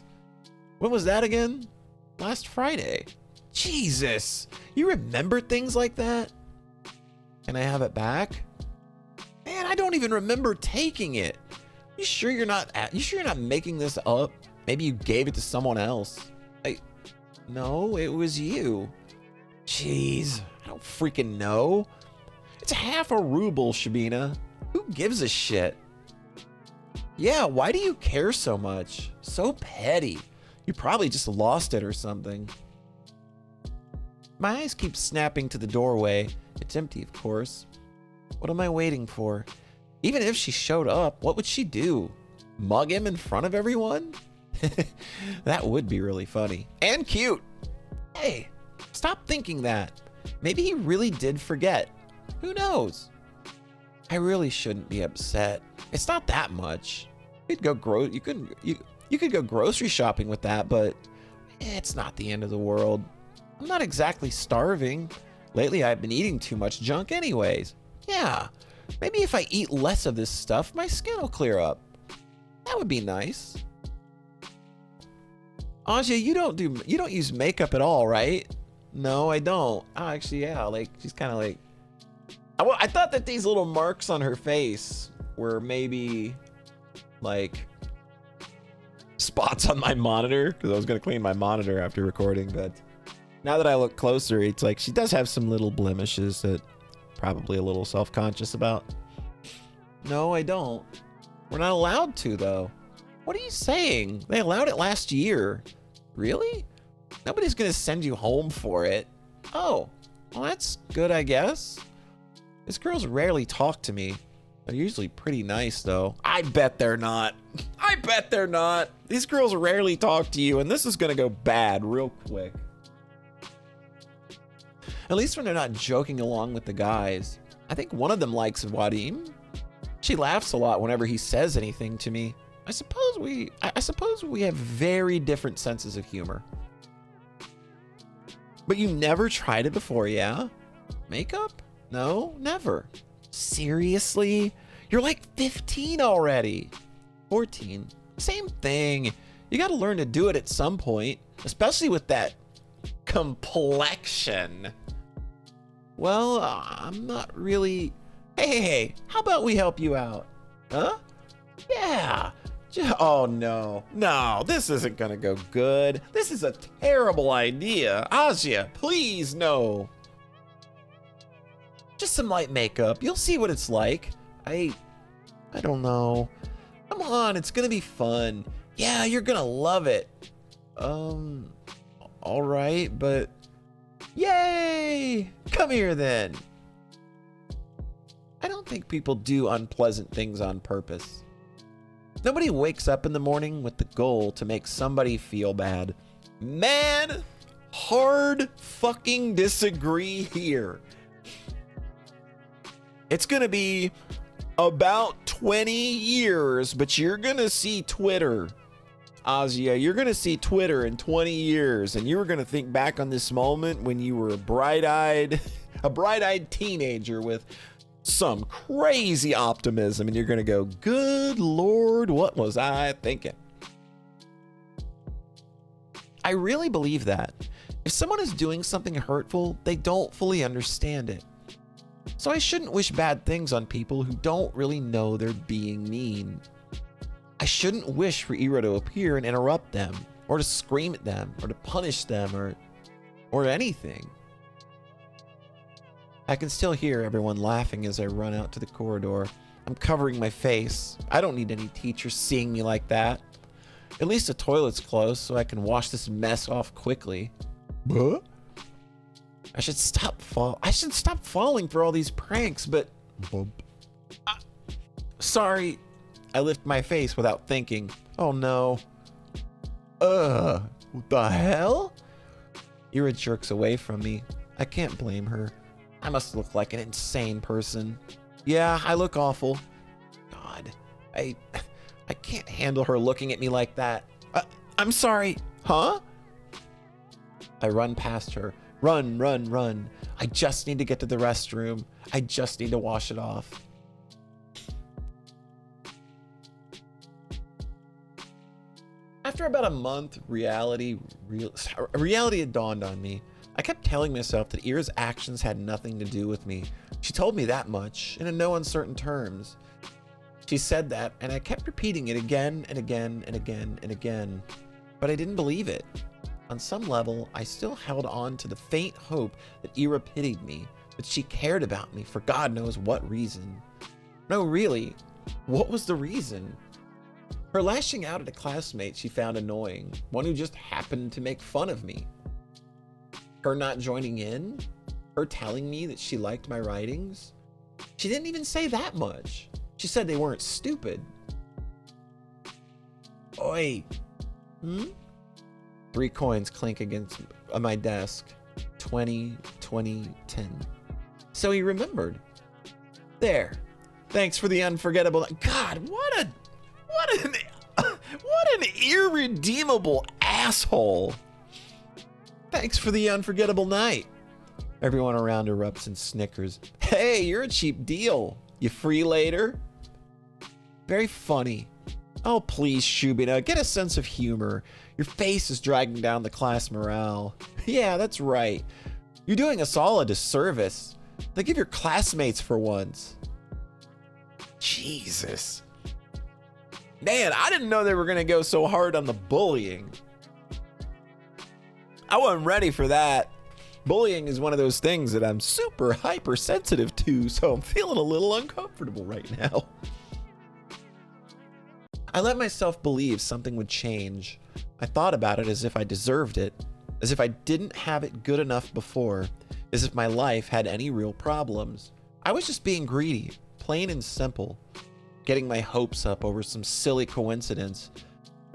When was that again? Last Friday. Jesus, you remember things like that? Can I have it back? Man, I don't even remember taking it. You sure you're not making this up? Maybe you gave it to someone else. No, it was you. Jeez, I don't freaking know. It's half a ruble, Shabina. Who gives a shit? Yeah, why do you care so much? So petty. You probably just lost it or something. My eyes keep snapping to the doorway. It's empty, of course. What am I waiting for? Even if she showed up, what would she do? Mug him in front of everyone? That would be really funny. And cute. Hey, stop thinking that. Maybe he really did forget. Who knows? I really shouldn't be upset. It's not that much. You could go grocery shopping with that, but it's not the end of the world. I'm not exactly starving. Lately, I've been eating too much junk anyways. Yeah, maybe if I eat less of this stuff, my skin will clear up. That would be nice. Aja, you don't use makeup at all, right? No, I don't. Oh, actually, yeah, like she's kind of like. I thought that these little marks on her face were maybe like spots on my monitor because I was gonna clean my monitor after recording, but now that I look closer, it's like she does have some little blemishes that probably a little self-conscious about. No, I don't. We're not allowed to, though. What are you saying? They allowed it last year. Really? Nobody's gonna send you home for it. Oh, well, that's good, I guess. These girls rarely talk to me. They're usually pretty nice, though. I bet they're not. I bet they're not. These girls rarely talk to you, and this is gonna go bad real quick. At least when they're not joking along with the guys. I think one of them likes Vadim. She laughs a lot whenever he says anything to me. I suppose we have very different senses of humor. But you never tried it before, yeah? Makeup? No, never. Seriously? You're like 15 already. 14. Same thing. You gotta learn to do it at some point, especially with that complexion. Well, I'm not really... Hey, how about we help you out? Huh? Yeah. Oh, no. No, this isn't gonna go good. This is a terrible idea. Asia, please, no. Just some light makeup. You'll see what it's like. I don't know. Come on, it's gonna be fun. Yeah, you're gonna love it. All right, but... Yay! Come here, then. I don't think people do unpleasant things on purpose. Nobody wakes up in the morning with the goal to make somebody feel bad. Man, hard fucking disagree here. It's gonna be about 20 years, but you're gonna see Twitter. Asia, you're gonna see Twitter in 20 years, and you're gonna think back on this moment when you were a bright-eyed teenager with some crazy optimism, and you're gonna go, good Lord, what was I thinking? I really believe that. If someone is doing something hurtful, they don't fully understand it. So I shouldn't wish bad things on people who don't really know they're being mean. I shouldn't wish for Ira to appear and interrupt them, or to scream at them, or to punish them, or anything. I can still hear everyone laughing as I run out to the corridor. I'm covering my face. I don't need any teachers seeing me like that. At least the toilet's close, so I can wash this mess off quickly. Huh? I should stop falling for all these pranks, but... Sorry. I lift my face without thinking. Oh no. What the hell? Ira jerks away from me. I can't blame her. I must look like an insane person. Yeah, I look awful. God, I can't handle her looking at me like that. I'm sorry. Huh? I run past her. Run, run, run. I just need to get to the restroom. I just need to wash it off. After about a month, reality had dawned on me. I kept telling myself that Ira's actions had nothing to do with me. She told me that much, and in no uncertain terms. She said that, and I kept repeating it again and again and again and again. But I didn't believe it. On some level, I still held on to the faint hope that Ira pitied me, that she cared about me for God knows what reason. No, really, what was the reason? Her lashing out at a classmate she found annoying, one who just happened to make fun of me. Her not joining in? Her telling me that she liked my writings? She didn't even say that much. She said they weren't stupid. Oi. 3 coins clink against my desk. 20, 20, 10. So he remembered. There. Thanks for the unforgettable. God, what an irredeemable asshole. Thanks for the unforgettable night. Everyone around erupts in snickers. Hey, you're a cheap deal. You free later? Very funny. Oh, please, Shubina, get a sense of humor. Your face is dragging down the class morale. Yeah, that's right. You're doing us all a disservice. Like, give your classmates for once. Jesus. Man, I didn't know they were going to go so hard on the bullying. I wasn't ready for that. Bullying is one of those things that I'm super hypersensitive to, so I'm feeling a little uncomfortable right now. I let myself believe something would change. I thought about it as if I deserved it, as if I didn't have it good enough before, as if my life had any real problems. I was just being greedy, plain and simple, getting my hopes up over some silly coincidence.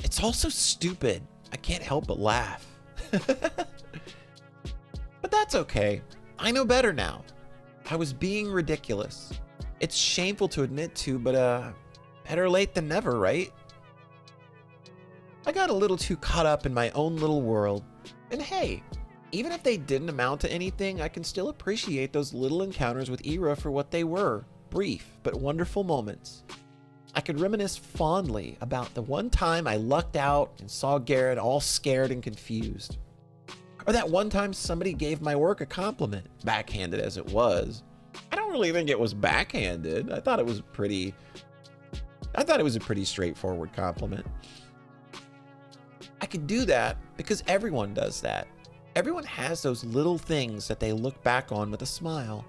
It's all so stupid. I can't help but laugh. But that's okay. I know better now. I was being ridiculous. It's shameful to admit to, but better late than never, right? I got a little too caught up in my own little world. And hey, even if they didn't amount to anything, I can still appreciate those little encounters with Ira for what they were. Brief, but wonderful moments. I could reminisce fondly about the one time I lucked out and saw Garrett all scared and confused. Or that one time somebody gave my work a compliment, backhanded as it was. I don't really think it was backhanded. I thought it was a pretty straightforward compliment. I could do that because everyone does that. Everyone has those little things that they look back on with a smile.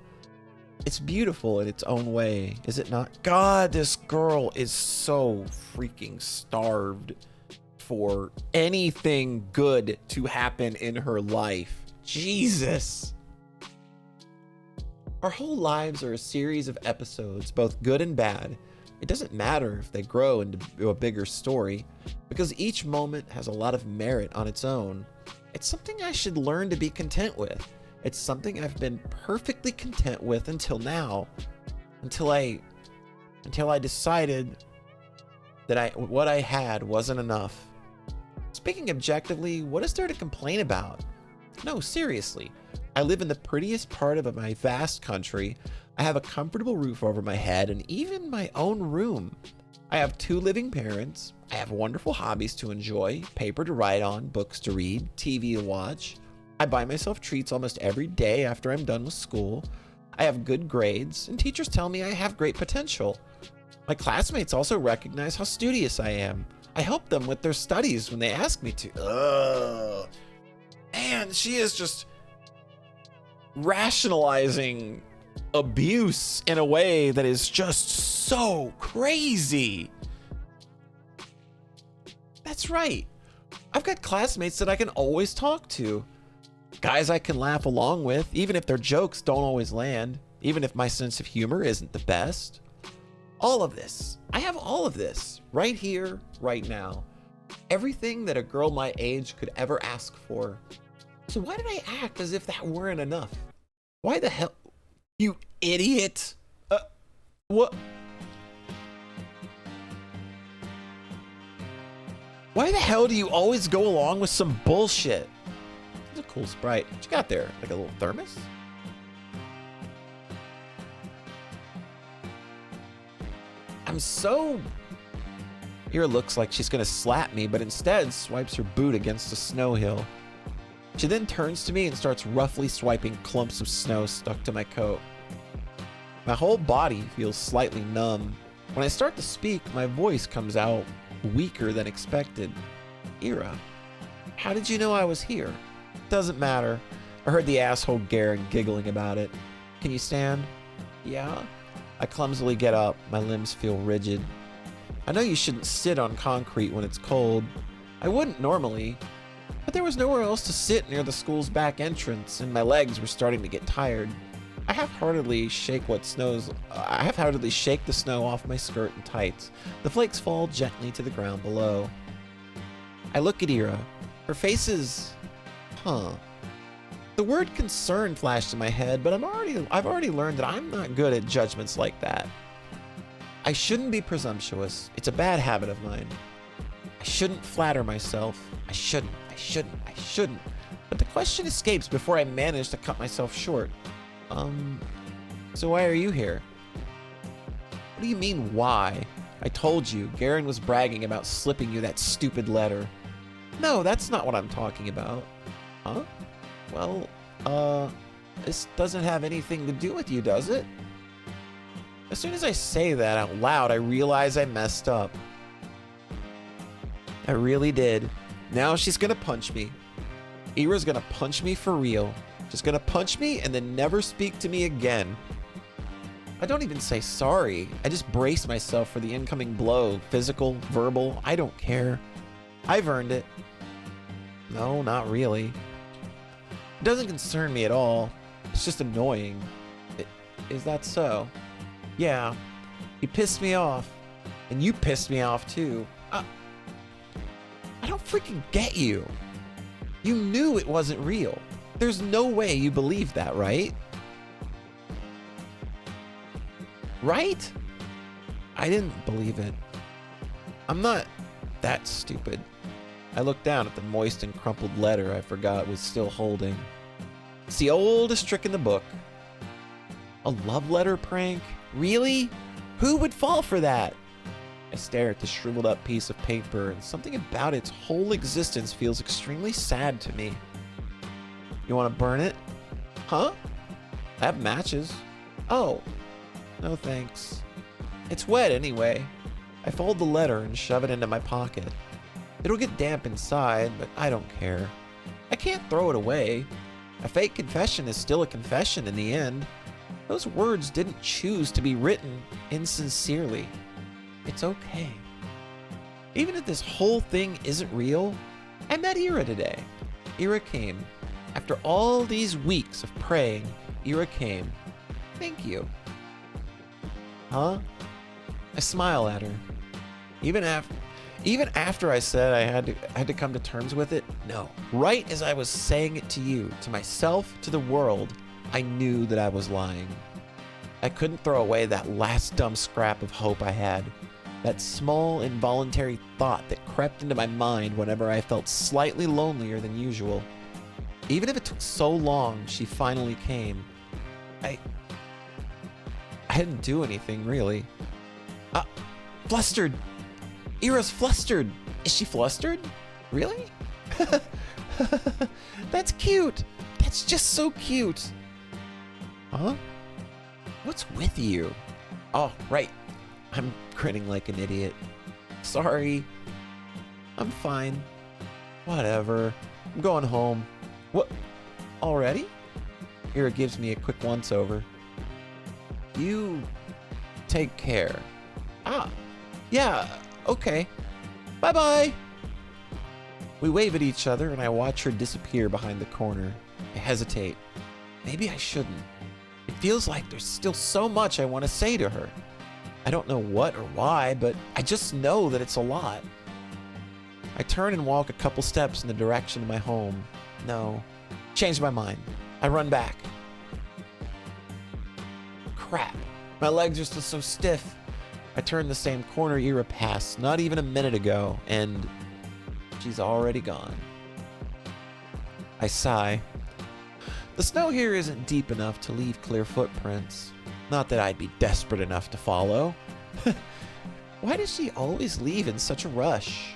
It's beautiful in its own way, is it not? God, this girl is so freaking starved for anything good to happen in her life. Jesus. Our whole lives are a series of episodes, both good and bad. It doesn't matter if they grow into a bigger story, because each moment has a lot of merit on its own. It's something I should learn to be content with. It's something I've been perfectly content with until now. Until I decided that what I had wasn't enough. Speaking objectively, what is there to complain about? No, seriously. I live in the prettiest part of my vast country. I have a comfortable roof over my head and even my own room. I have 2 living parents. I have wonderful hobbies to enjoy, paper to write on, books to read, TV to watch. I buy myself treats almost every day after I'm done with school. I have good grades, and teachers tell me I have great potential. My classmates also recognize how studious I am. I help them with their studies when they ask me to. Man, she is just rationalizing abuse in a way that is just so crazy. That's right. I've got classmates that I can always talk to. Guys I can laugh along with, even if their jokes don't always land, even if my sense of humor isn't the best. All of this. I have all of this right here, right now. Everything that a girl my age could ever ask for. So why did I act as if that weren't enough? Why the hell? You idiot! What? Why the hell do you always go along with some bullshit? It's a cool sprite. What you got there? Like a little thermos? I'm so... Ira looks like she's gonna slap me, but instead swipes her boot against a snow hill. She then turns to me and starts roughly swiping clumps of snow stuck to my coat. My whole body feels slightly numb. When I start to speak, my voice comes out weaker than expected. Ira, How did you know I was here? Doesn't matter. I heard the asshole Garen giggling about it. Can you stand? Yeah. I clumsily get up. My limbs feel rigid. I know you shouldn't sit on concrete when it's cold. I wouldn't normally. But there was nowhere else to sit near the school's back entrance, and my legs were starting to get tired. I half-heartedly shake the snow off my skirt and tights. The flakes fall gently to the ground below. I look at Ira. Her face is... The word concern flashed in my head, but I've already learned that I'm not good at judgments like that. I shouldn't be presumptuous. It's a bad habit of mine. I shouldn't flatter myself. I shouldn't. But the question escapes before I manage to cut myself short. So why are you here? What do you mean, why? I told you, Garen was bragging about slipping you that stupid letter. No, that's not what I'm talking about. Huh? Well, this doesn't have anything to do with you, does it? As soon as I say that out loud, I realize I messed up. I really did. Now she's gonna punch me. Ira's gonna punch me for real. Just gonna punch me and then never speak to me again. I don't even say sorry. I just brace myself for the incoming blow. Physical, verbal, I don't care. I've earned it. No, not really. It doesn't concern me at all. It's just annoying. Is that so? Yeah. You pissed me off. And you pissed me off too. I don't freaking get you. You knew it wasn't real. There's no way you believed that, right? Right? I didn't believe it. I'm not that stupid. I looked down at the moist and crumpled letter I forgot was still holding. It's the oldest trick in the book. A love letter prank? Really? Who would fall for that? I stare at the shriveled up piece of paper, and something about its whole existence feels extremely sad to me. You want to burn it? Huh? I have matches. Oh. No thanks. It's wet anyway. I fold the letter and shove it into my pocket. It'll get damp inside, but I don't care. I can't throw it away. A fake confession is still a confession in the end. Those words didn't choose to be written insincerely. It's okay. Even if this whole thing isn't real, I met Ira today. Ira came. After all these weeks of praying, Ira came. Thank you. Huh? I smile at her. Even after I said I had to come to terms with it, no. Right as I was saying it to you, to myself, to the world, I knew that I was lying. I couldn't throw away that last dumb scrap of hope I had. That small, involuntary thought that crept into my mind whenever I felt slightly lonelier than usual. Even if it took so long, she finally came. I didn't do anything, really. Flustered! Ira's flustered! Is she flustered? Really? That's cute! That's just so cute! Huh? What's with you? Oh, right. I'm grinning like an idiot. Sorry. I'm fine. Whatever. I'm going home. What? Already? Ira gives me a quick once-over. You take care. Yeah, okay. Bye-bye. We wave at each other and I watch her disappear behind the corner. I hesitate. Maybe I shouldn't. It feels like there's still so much I want to say to her. I don't know what or why, but I just know that it's a lot. I turn and walk a couple steps in the direction of my home. No. Change my mind. I run back. Crap. My legs are still so stiff. I turn the same corner Ira passed not even a minute ago, and she's already gone. I sigh. The snow here isn't deep enough to leave clear footprints. Not that I'd be desperate enough to follow. Why does she always leave in such a rush?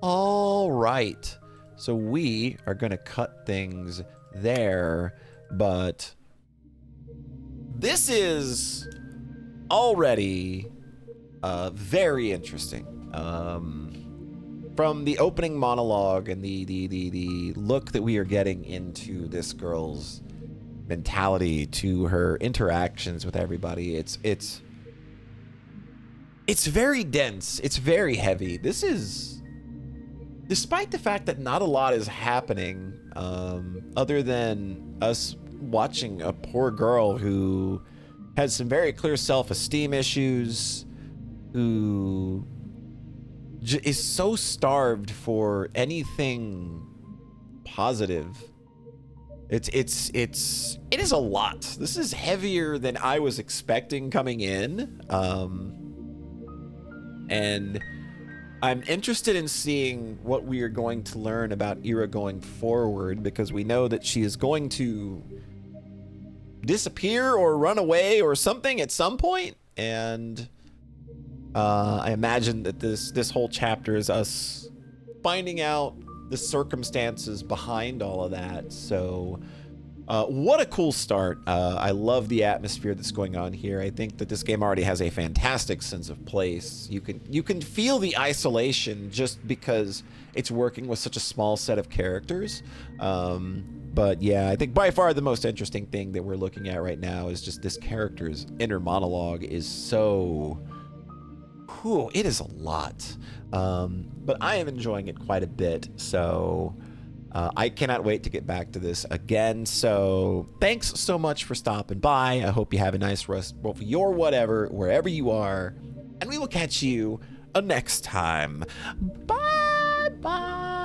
All right. So we are going to cut things there, but This is already very interesting. From the opening monologue and the look that we are getting into this girl's mentality to her interactions with everybody, it's very dense. It's very heavy. This is, despite the fact that not a lot is happening, other than us watching a poor girl who has some very clear self-esteem issues, who is so starved for anything positive. It is a lot. This is heavier than I was expecting coming in. And I'm interested in seeing what we are going to learn about Ira going forward, because we know that she is going to disappear or run away or something at some point. And I imagine that this whole chapter is us finding out the circumstances behind all of that. So what a cool start. I love the atmosphere that's going on here. I think that this game already has a fantastic sense of place. You can feel the isolation just because it's working with such a small set of characters. But yeah, I think by far the most interesting thing that we're looking at right now is just this character's inner monologue is so... Whew, it is a lot. But I am enjoying it quite a bit, so I cannot wait to get back to this again. So thanks so much for stopping by. I hope you have a nice rest of your whatever, wherever you are, and we will catch you next time. Bye!